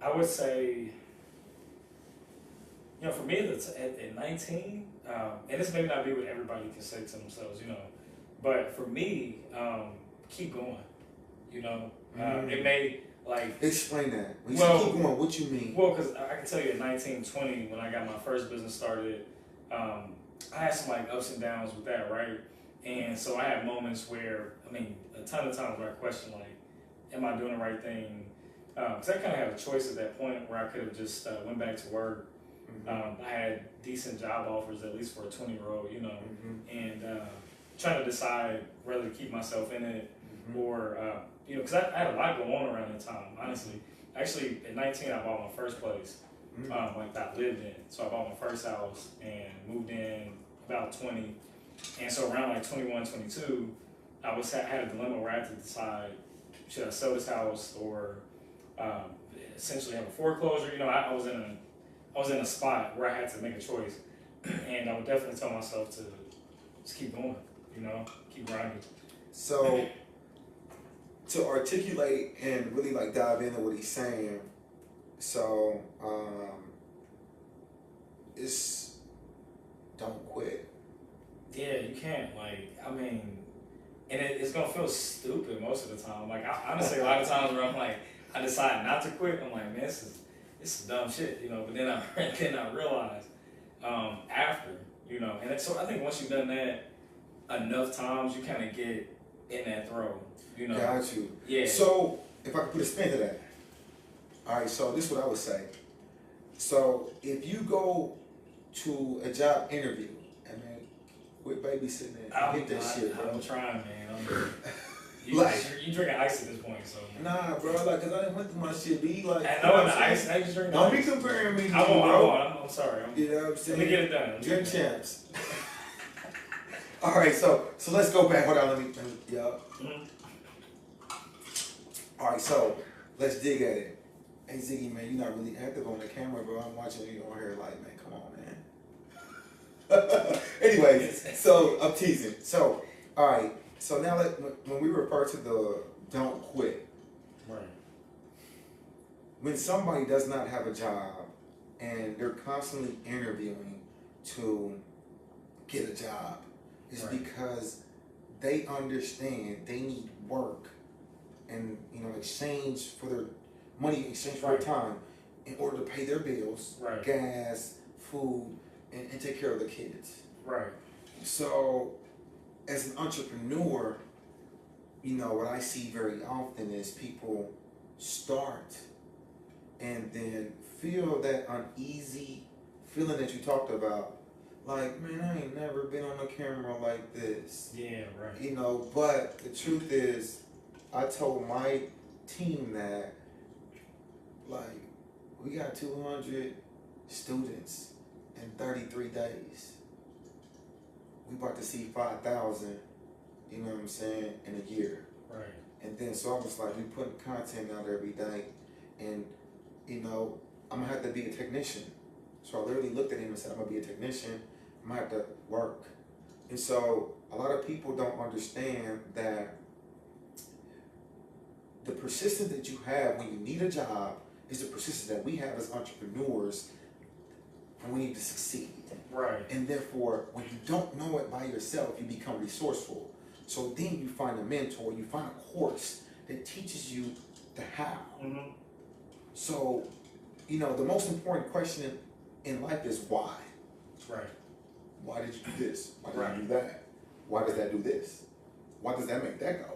I would say, you know, for me, at 19, and this may not be what everybody can say to themselves, you know, but for me, keep going, you know. It may, like... Explain that. When you well, say keep going, what you mean? Well, because I can tell you at 19, 20, when I got my first business started, I had some, like, ups and downs with that, right? And so I had moments where, I mean, a ton of times where I questioned, like, am I doing the right thing? Because I kind of had a choice at that point where I could have just went back to work. I had decent job offers, at least for a 20-year-old, you know, and trying to decide whether to keep myself in it or, you know, because I had a lot going on around that time, honestly. Actually, at 19, I bought my first place, like that I lived in. So I bought my first house and moved in about 20. And so around like 21, 22, I had a dilemma where I had to decide, should I sell this house or essentially have a foreclosure? You know, I was in a spot where I had to make a choice, and I would definitely tell myself to just keep going. You know, keep grinding. So, to articulate and really like dive into what he's saying, so it's don't quit. Yeah, you can't. Like, I mean, and it's gonna feel stupid most of the time. Like, honestly, a lot of times where I'm like, I decide not to quit. I'm like, man, this is dumb shit, you know. But then I realize after, you know, and so I think once you've done that enough times, you kind of get in that throw, you know. Got you. Yeah. So if I could put a spin to that, all right. So this is what I would say. So if you go to a job interview, and man, quit babysitting and hit that shit, bro. I'm trying, man. You drinking ice at this point, so. Nah, bro. Like, cause I didn't went through my shit. Be like, I know the ice. Now you drinking don't ice. be comparing me to I you, bro. won't. I'm sorry. You know what I'm saying? Let me get it done. Gym champs. All right, so let's go back. Hold on, let me. All right, so let's dig at it. Hey Ziggy, man, you're not really active on the camera, bro. I'm watching you on here like, man, come on, man. Anyways, so I'm teasing. So, all right. So now, when we refer to the don't quit, Right. when somebody does not have a job and they're constantly interviewing to get a job, it's because they understand they need work and, you know, exchange for their money, exchange for their time in order to pay their bills, gas, food, and take care of the kids. Right. So, as an entrepreneur, you know, what I see very often is people start and then feel that uneasy feeling that you talked about. Like, man, I ain't never been on a camera like this. Yeah, right. You know, but the truth is, I told my team that, like, we got 200 students in 33 days. We about to see 5,000, you know what I'm saying, in a year. Right. And then, so I was like, we putting content out every day. And, you know, I'm going to have to be a technician. So I literally looked at him and said, I'm going to be a technician. I'm going to have to work. And so a lot of people don't understand that the persistence that you have when you need a job is the persistence that we have as entrepreneurs when we need to succeed. Right. And therefore, when you don't know it by yourself, you become resourceful. So then you find a mentor, you find a course that teaches you the how. Mm-hmm. So, you know, the most important question in life is why. Right. Why did you do this? Why did Right. you do that? Why does that do this? Why does that make that go?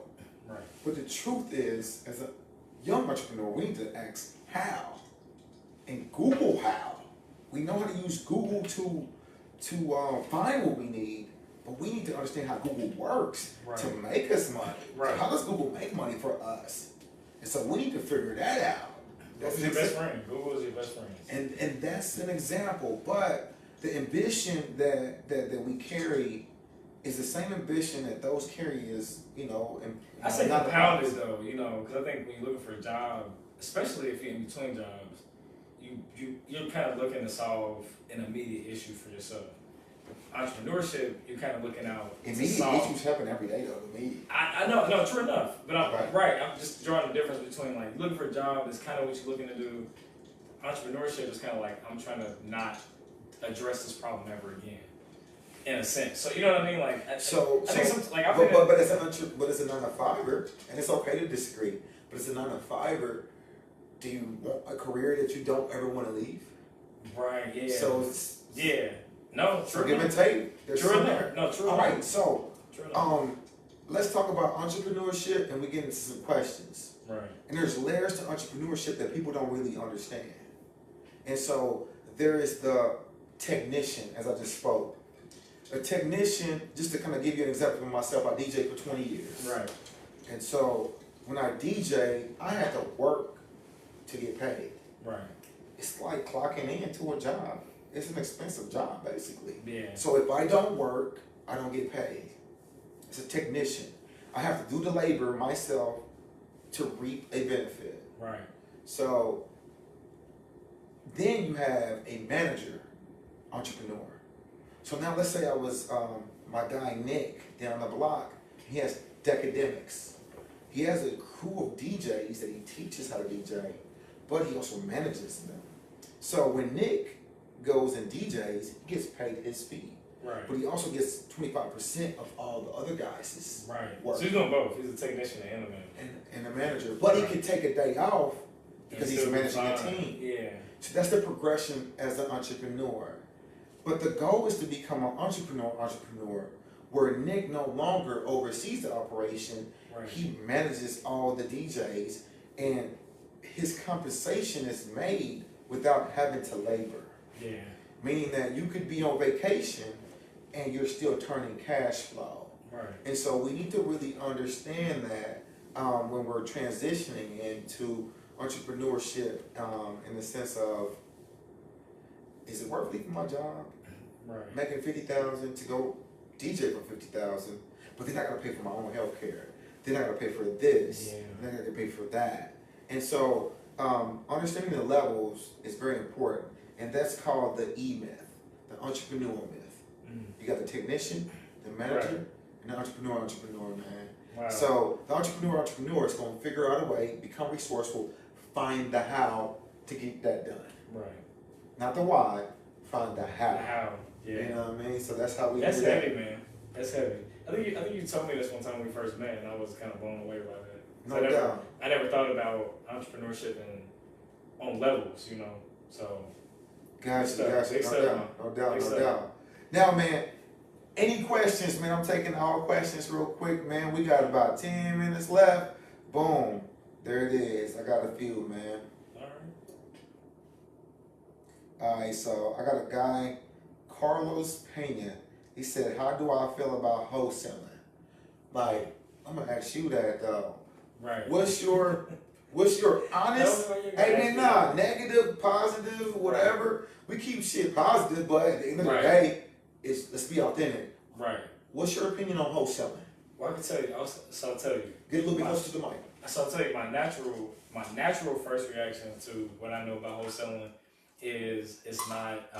Right. But the truth is, as a young entrepreneur, we need to ask how. And Google how. We know how to use Google to find what we need, but we need to understand how Google works to make us money. Right. So how does Google make money for us? And so we need to figure that out. That's your best friend. Google is your best friend. And that's an example. But the ambition that we carry is the same ambition that those carry as, you know. And, I say compounded though, you know, because I think when you're looking for a job, especially if you're in between jobs, you're kind of looking to solve an immediate issue for yourself. Entrepreneurship, you're kind of looking out immediate to solve. issues happen every day though to me. I know, no, true enough. But I'm Right. I'm just drawing the difference between like looking for a job is kind of what you're looking to do. Entrepreneurship is kind of like I'm trying to not address this problem ever again, in a sense. So you know what I mean? Like I think some, like but it's a 9 to 5er, and it's okay to disagree. But it's a 9 to 5er. Do you want a career that you don't ever want to leave? Right. Yeah. So it's No, so true. give and take. There's True some enough. there. No, true. All right. So True enough. let's talk about entrepreneurship, and we get into some questions. Right. And there's layers to entrepreneurship that people don't really understand. And so there is the technician, as I just spoke. A technician, just to kind of give you an example of myself, I DJ for 20 years. Right. And so when I DJ, I had to work to get paid. Right. It's like clocking into a job. It's an expensive job, basically. Yeah. So if I don't work, I don't get paid. It's a technician. I have to do the labor myself to reap a benefit. Right. So then you have a manager, entrepreneur. So now let's say I was my guy Nick down the block. He has Decademics. He has a crew of DJs that he teaches how to DJ, but he also manages them. So when Nick goes and DJs, he gets paid his fee. Right. But he also gets 25% of all the other guys' Right. work. So he's doing both. He's a technician and a manager. And a manager. But he can take a day off because he's managing a fine. team. Yeah. So that's the progression as an entrepreneur. But the goal is to become an entrepreneur where Nick no longer oversees the operation. Right. He manages all the DJs, and his compensation is made without having to labor. Yeah. Meaning that you could be on vacation and you're still turning cash flow. Right. And so we need to really understand that when we're transitioning into entrepreneurship in the sense of, is it worth leaving my job, Right. making $50,000 to go DJ for $50,000, but then I gotta pay for my own health care. Then I gotta pay for this. Yeah. Then I gotta pay for that. And so understanding the levels is very important, and that's called the E myth, the entrepreneurial myth. Mm. You got the technician, the manager, Right. and the entrepreneur, man. Wow. So the entrepreneur is going to figure out a way, become resourceful, find the how to get that done. Right. Not the why, find the how. How? Yeah. You know what I mean? So that's how we That's do that. heavy, man. That's heavy. I think you told me this one time when we first met, and I was kind of blown away by that. No doubt. I never thought about entrepreneurship and on levels, you know. So. Gotcha, Big stuff. no doubt. Big stuff. Now, man, any questions, man? I'm taking all questions real quick, man. We got about 10 minutes left. Boom. There it is. I got a few, man. All right. Alright, so I got a guy, Carlos Pena. He said, how do I feel about wholesaling? Like, I'm gonna ask you that though. Right. What's your honest? Hey man, nah, negative, positive, whatever. We keep shit positive, but at the end of the day, let's be authentic. Right. What's your opinion on wholesaling? Well, I can tell you. I'll tell you. Get a little bit closer to the mic. So I'll tell you my natural first reaction to what I know about wholesaling is it's not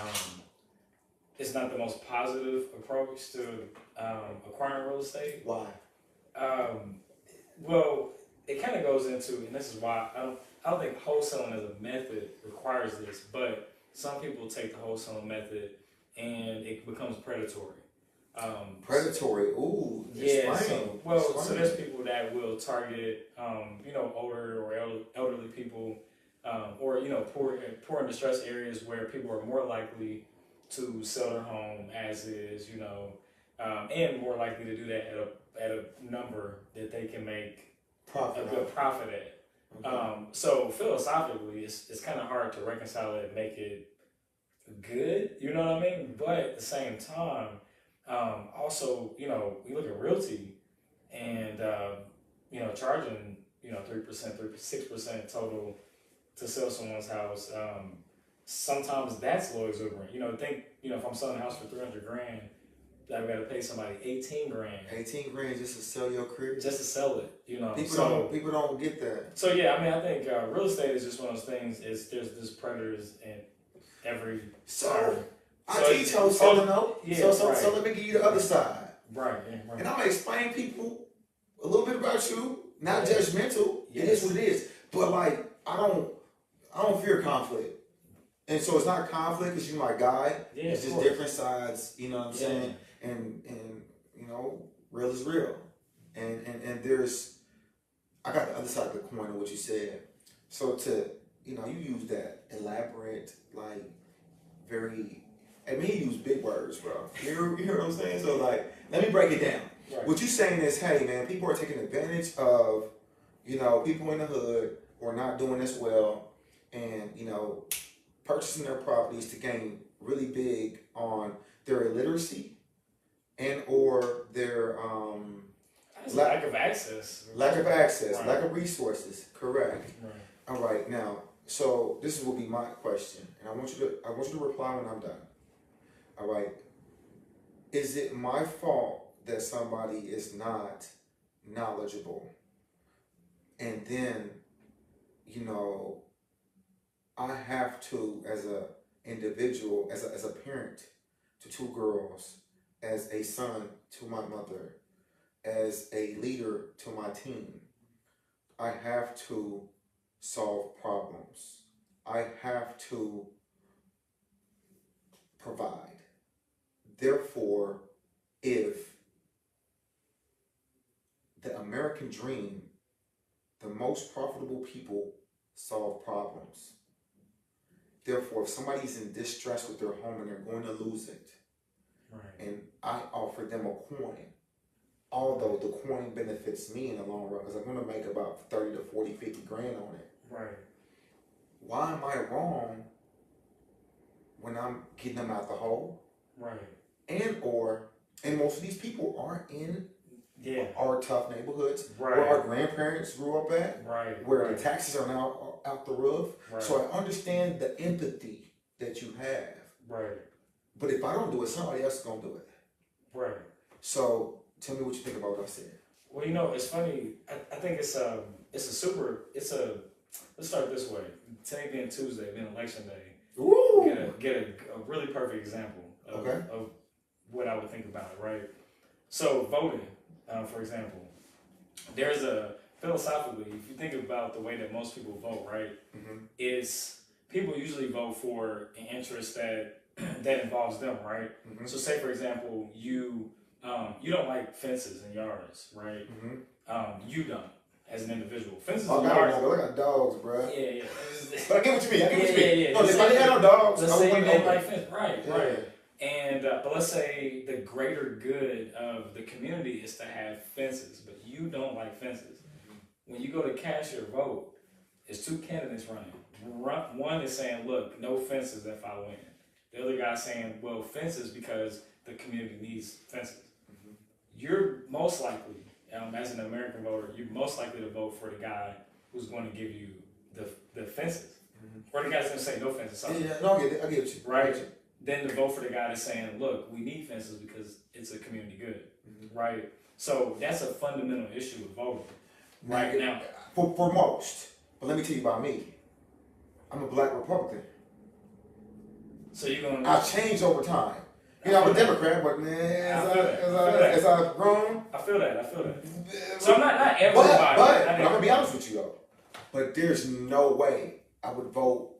the most positive approach to acquiring real estate. Why? Well, it kind of goes into, and this is why I don't think wholesaling as a method requires this, but some people take the wholesaling method and it becomes predatory. Predatory. Ooh. Yeah. So there's people that will target, older or elderly people, or poor and distressed areas where people are more likely to sell their home as is, and more likely to do that at a number that they can make a good profit at. Okay. So philosophically, it's kind of hard to reconcile it and make it good. You know what I mean? But at the same time. Also, we look at realty and, charging, 3%, 6% total to sell someone's house. Sometimes that's a little exuberant. If I'm selling a house for $300,000, I've got to pay somebody $18,000. $18,000 just to sell your crib? Just to sell it, People don't get that. So yeah, I think real estate is just one of those things. There's predators in every So I teach wholesaling though. Yeah, so let me give you the other side. Right. And I'm gonna explain people a little bit about you. Not judgmental. Yes. It is what it is. But like I don't fear conflict. And so it's not conflict because you're my guy. Yeah, it's just different sides, you know what I'm saying? And real is real. And there's I got the other side of the coin of what you said. So you use that elaborate, like very he used big words, bro. You hear what I'm saying? So like, let me break it down. Right. What you saying is, hey man, people are taking advantage of, people in the hood who are not doing this well, and purchasing their properties to gain really big on their illiteracy and or their lack of access, right. Lack of resources. Correct. Right. All right. Now, so this will be my question, and I want you to reply when I'm done. All right. Is it my fault that somebody is not knowledgeable? And then, I have to, as a individual, as a parent to two girls, as a son to my mother, as a leader to my team, I have to solve problems. I have to provide. Therefore, if the American dream, the most profitable people solve problems. Therefore, if somebody's in distress with their home and they're going to lose it, right. And I offer them a coin, although the coin benefits me in the long run because I'm going to make about 30 to 40, 50 grand on it. Right. Why am I wrong when I'm getting them out the hole? Right. And most of these people aren't in our tough neighborhoods where our grandparents grew up at, where the taxes are now out the roof. Right. So I understand the empathy that you have. Right. But if I don't do it, somebody else is going to do it. Right. So tell me what you think about what I said. Well, it's funny. I think let's start this way. Today being Tuesday, being election day, get a really perfect example of what I would think about it, right? So voting, for example, there's philosophically, if you think about the way that most people vote, right, is people usually vote for an interest that involves them, right? Mm-hmm. So say, for example, you don't like fences in yards, right? Mm-hmm. You don't. As an individual, fences in yards. I got dogs, bro. Yeah. But I get what you mean. Yeah. No, if I didn't have no dogs, let's say you didn't like fences, right. And but let's say the greater good of the community is to have fences, but you don't like fences. When you go to cast your vote, there's two candidates running. one is saying, look, no fences if I win. The other guy's saying, well, fences because the community needs fences. Mm-hmm. You're most likely, as an American voter, you're most likely to vote for the guy who's going to give you the fences. Mm-hmm. Or the guy's going to say no fences. Yeah, no, I get it. I get you. Right? Then to vote for the guy that's saying, look, we need fences because it's a community good. Mm-hmm. Right? So that's a fundamental issue with voting. Right now. For most. But let me tell you about me. I'm a black Republican. So you're going to... I've changed over time. You know, I'm a Democrat, but man, as I've grown... I feel that. So I'm not everybody. But I'm going to be honest with you, though. But there's no way I would vote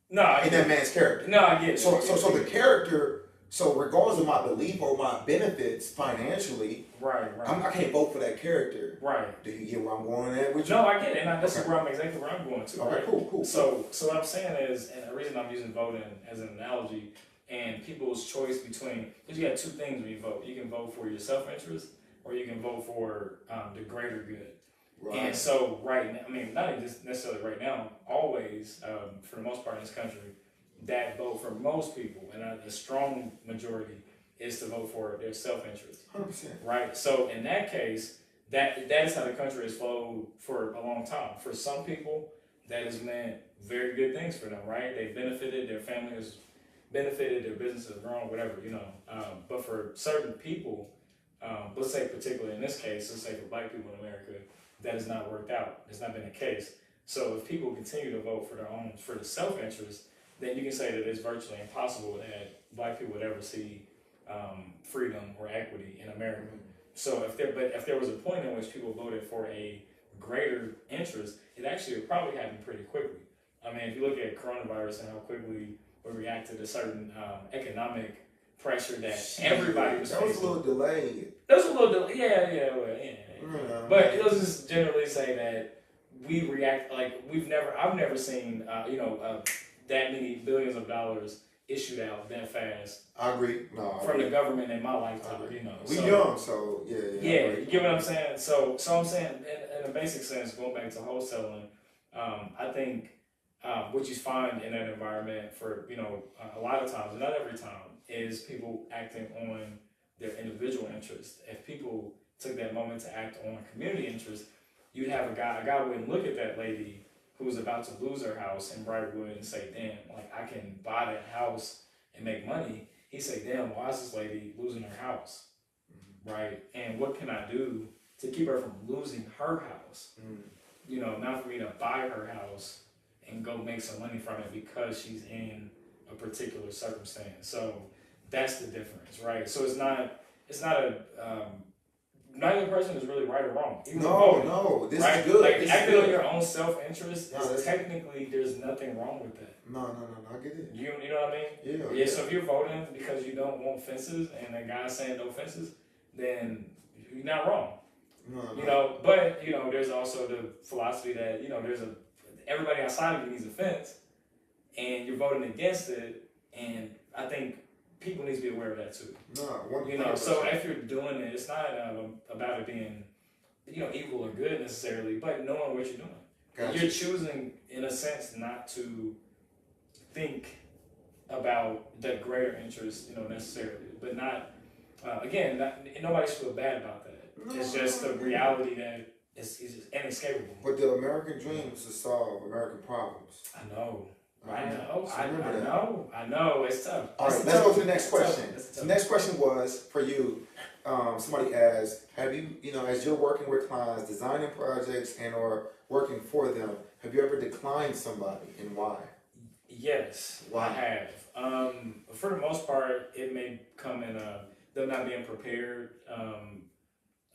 in that man's character. No, I get it. So the character... So regardless of my belief or my benefits financially, right. I can't vote for that character. Right. Do you get where I'm going at with you? No, I get it, and that's exactly where I'm going to. Okay, right? cool. So what I'm saying is, and the reason I'm using voting as an analogy, and people's choice between, because you got two things when you vote. You can vote for your self-interest, or you can vote for the greater good. Right. And so right now, I mean, not even just necessarily right now, always, for the most part in this country, that vote for most people, and a strong majority, is to vote for their self-interest. 100%. Right? So in that case, that is how the country has flowed for a long time. For some people, that has meant very good things for them, right? They benefited, their family has benefited, their business has grown, whatever, But for certain people, let's say particularly in this case, let's say for black people in America, that has not worked out. It's not been the case. So if people continue to vote for the self-interest, then you can say that it's virtually impossible that black people would ever see freedom or equity in America. So if there was a point in which people voted for a greater interest, it actually would probably happen pretty quickly. I mean, if you look at coronavirus and how quickly we reacted to certain economic pressure that everybody was facing. That was a little delayed. That was a little delayed. Yeah. But let's just generally say that we react like I've never seen that many billions of dollars issued out that fast. I agree. From the government in my lifetime, We young, so yeah. You get what I'm saying? So I'm saying in a basic sense, going back to wholesaling, I think what you find in that environment for, a lot of times, not every time, is people acting on their individual interest. If people took that moment to act on community interest, you'd have a guy wouldn't look at that lady who was about to lose her house in Brightwood and say, damn, like I can buy that house and make money. He'd say, damn, why is this lady losing her house? Mm-hmm. Right? And what can I do to keep her from losing her house? Mm-hmm. Not for me to buy her house and go make some money from it because she's in a particular circumstance. So that's the difference, right? So it's not neither person is really right or wrong. No, this is good. Like acting on your own self-interest is technically there's nothing wrong with that. No, I get it. You know what I mean? Yeah. So if you're voting because you don't want fences and the guy's saying no fences, then you're not wrong. No. But there's also the philosophy that everybody outside of you needs a fence, and you're voting against it, and I think people need to be aware of that too. So if you're doing it, it's not about it being, evil or good necessarily, but knowing what you're doing. Gotcha. You're choosing, in a sense, not to think about the greater interest, necessarily, but not. Nobody should feel bad about that. It's just the reality that is inescapable. But the American dream is to solve American problems. I know. I know. It's tough. All right, let's go to the next question. The next question was for you. Somebody asked, have you, as you're working with clients, designing projects or working for them, have you ever declined somebody and why? Yes, why? I have. For the most part, it may come in them not being prepared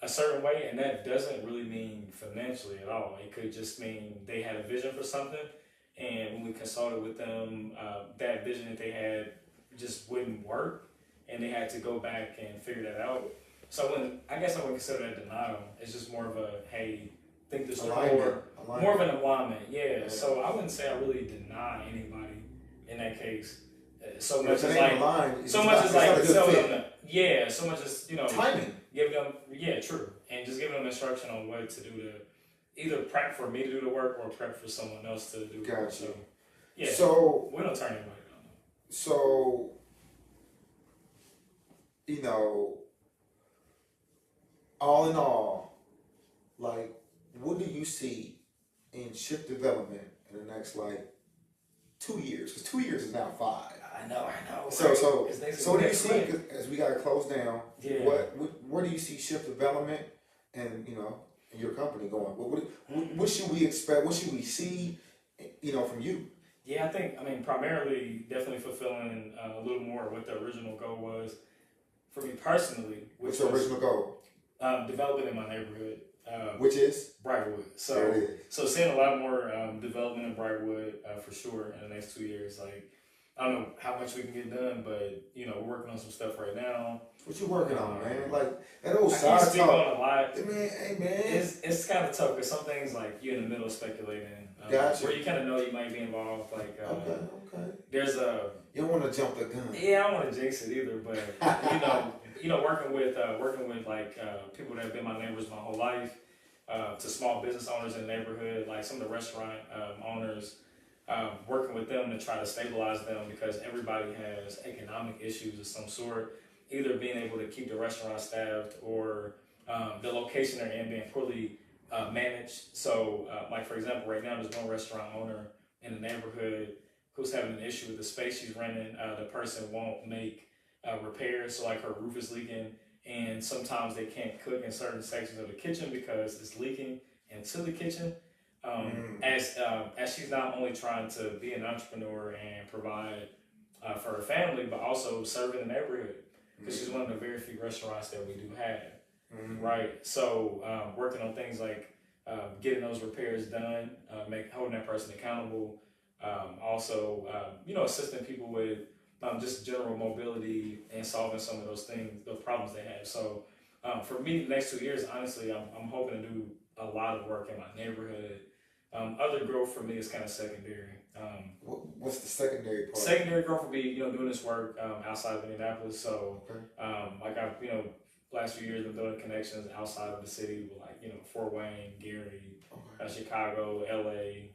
a certain way, and that doesn't really mean financially at all. It could just mean they had a vision for something, and when we consulted with them, that vision that they had just wouldn't work, and they had to go back and figure that out. So I guess I would consider that denial. It's just more of a, hey, think this through, more of an alignment. Yeah. So I wouldn't say I really deny anybody in that case. So much as timing. Give them, true, and just giving them instruction on what to do to either prep for me to do the work or prep for someone else to do the work. Gotcha. So, yeah. So we don't turn anybody down. So, you know, all in all, like, what do you see in shift development in the next, like, 2 years? Because 2 years is now 5. I know. So, right? so what do you see, as we got to close down, Yeah. where do you see shift development and, you know, in your company going? What should we expect? What should we see, you know, from you? Yeah, I mean, primarily, definitely fulfilling a little more what the original goal was for me personally. What's your original goal? Development in my neighborhood. Which is? Briarwood. So, there it is. So seeing a lot more development in Briarwood for sure in the next 2 years. Like, I don't know how much we can get done, but, you know, we're working on some stuff right now. What you working on, man? Like, that old I side can't speak talk. on a lot. Man, hey, man. It's kind of tough because some things, like, you're in the middle of speculating. Gotcha. Where you kind of know you might be involved. Like, Okay. There's You don't want to jump the gun. Yeah, I don't want to jinx it either, but you know, working with like people that have been my neighbors my whole life, to small business owners in the neighborhood, like some of the restaurant owners, working with them to try to stabilize them because everybody has economic issues of some sort, either being able to keep the restaurant staffed or the location they're in being poorly managed. So, like for example, right now there's one restaurant owner in the neighborhood who's having an issue with the space she's renting. The person won't make repairs, so like her roof is leaking, and sometimes they can't cook in certain sections of the kitchen because it's leaking into the kitchen. As she's not only trying to be an entrepreneur and provide for her family, but also serve in the neighborhood because she's one of the very few restaurants that we do have. Right, so working on things like getting those repairs done, holding that person accountable, also you know, assisting people with just general mobility and solving some of those things, those problems they have. So for me, the next 2 years, honestly, I'm hoping to do a lot of work in my neighborhood. Other growth for me is kind of secondary. What's the secondary part? Secondary growth would be, you know, doing this work outside of Indianapolis. So like I've, you know, last few years, I've been building connections outside of the city, like, you know, Fort Wayne, Gary, Chicago, LA,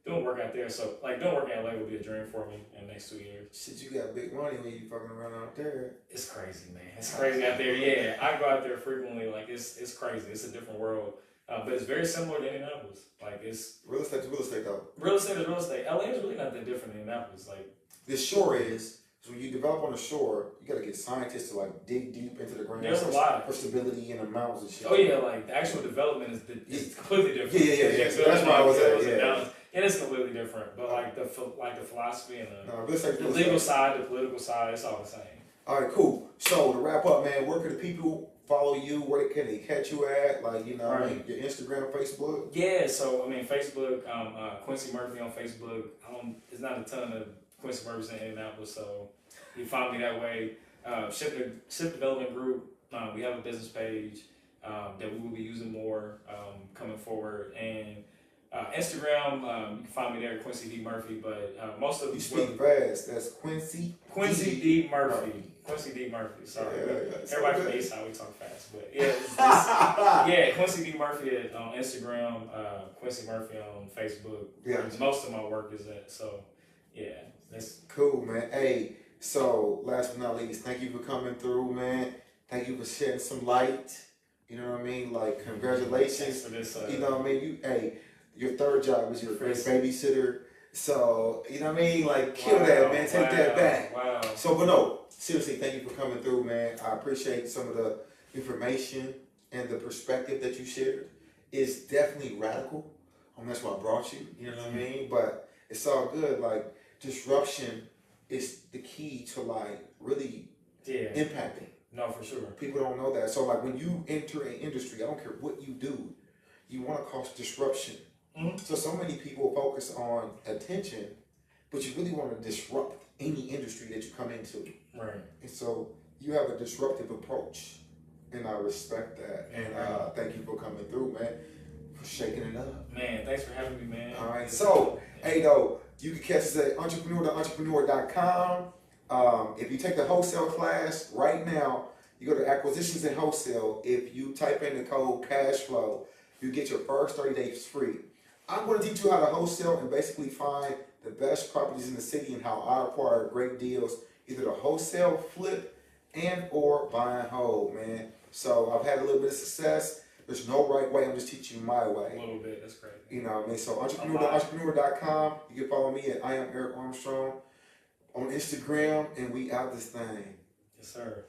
doing work out there. So, like, doing work in LA would be a dream for me in the next 2 years. Shit, you got big money when you fucking around out there. It's crazy, man. It's crazy out there. Yeah, I go out there frequently. Like, it's crazy. It's a different world. But it's very similar to Indianapolis. Like, it's... Real estate to real estate, though. Real estate is real estate. LA is really not that different than Indianapolis. Like, the shore is... So when you develop on the shore, you gotta get scientists to like dig deep into the ground. There's a lot for stability in the mountains and shit. Oh yeah, like the actual development is completely different. Yeah. So that's why I was at. Yeah, it is completely different. But like the philosophy and the legal legal side, the political side, it's all the same. All right, cool. So to wrap up, man, where can the people follow you? Where can they catch you at? Like, you know, I mean, your Instagram, Facebook. Yeah. So I mean, Facebook, Quincy Murphy on Facebook. There's not a ton of Quincy Murphy's in Indianapolis, so you find me that way. Shift Development Group, we have a business page that we will be using more coming forward. And Instagram, you can find me there, Quincy D. Murphy, but most of... You speak fast. That's Quincy D. Murphy. Quincy D. Murphy, sorry. Everybody from the East Side, we talk fast. But yeah, Quincy D. Murphy on Instagram, Quincy Murphy on Facebook. Yeah. Most of my work is that, so yeah. That's cool, man. Hey, so last but not least, thank you for coming through, man. Thank you for shedding some light. You know what I mean? Like, congratulations. For this, you know what I mean? Your third job is your first babysitter. So, you know what I mean? Like, kill that, man. Take that back. Wow. So, but no, seriously, thank you for coming through, man. I appreciate some of the information and the perspective that you shared. It's definitely radical. That's why I brought you. You know what I mean? But it's all good. Like, disruption is the key to, like, really impacting. No, for sure. People don't know that. So, like, when you enter an industry, I don't care what you do, you want to cause disruption. So many people focus on attention, but you really want to disrupt any industry that you come into. Right. And so you have a disruptive approach, and I respect that. And thank you for coming through, man, for shaking it up. Man, thanks for having me, man. All right. So, hey, though, you can catch us at entrepreneur.com. If you take the wholesale class right now, you go to acquisitions and wholesale. If you type in the code cash flow, You get your first 30 days free. I'm going to teach you how to wholesale and basically find the best properties in the city and how I acquire great deals, either to wholesale, flip, and or buy and hold, man. So I've had a little bit of success. There's no right way. I'm just teaching you my way. A little bit. That's great. You know what I mean? So entrepreneur.com. You can follow me at I am Eric Armstrong on Instagram, and we out this thing. Yes, sir.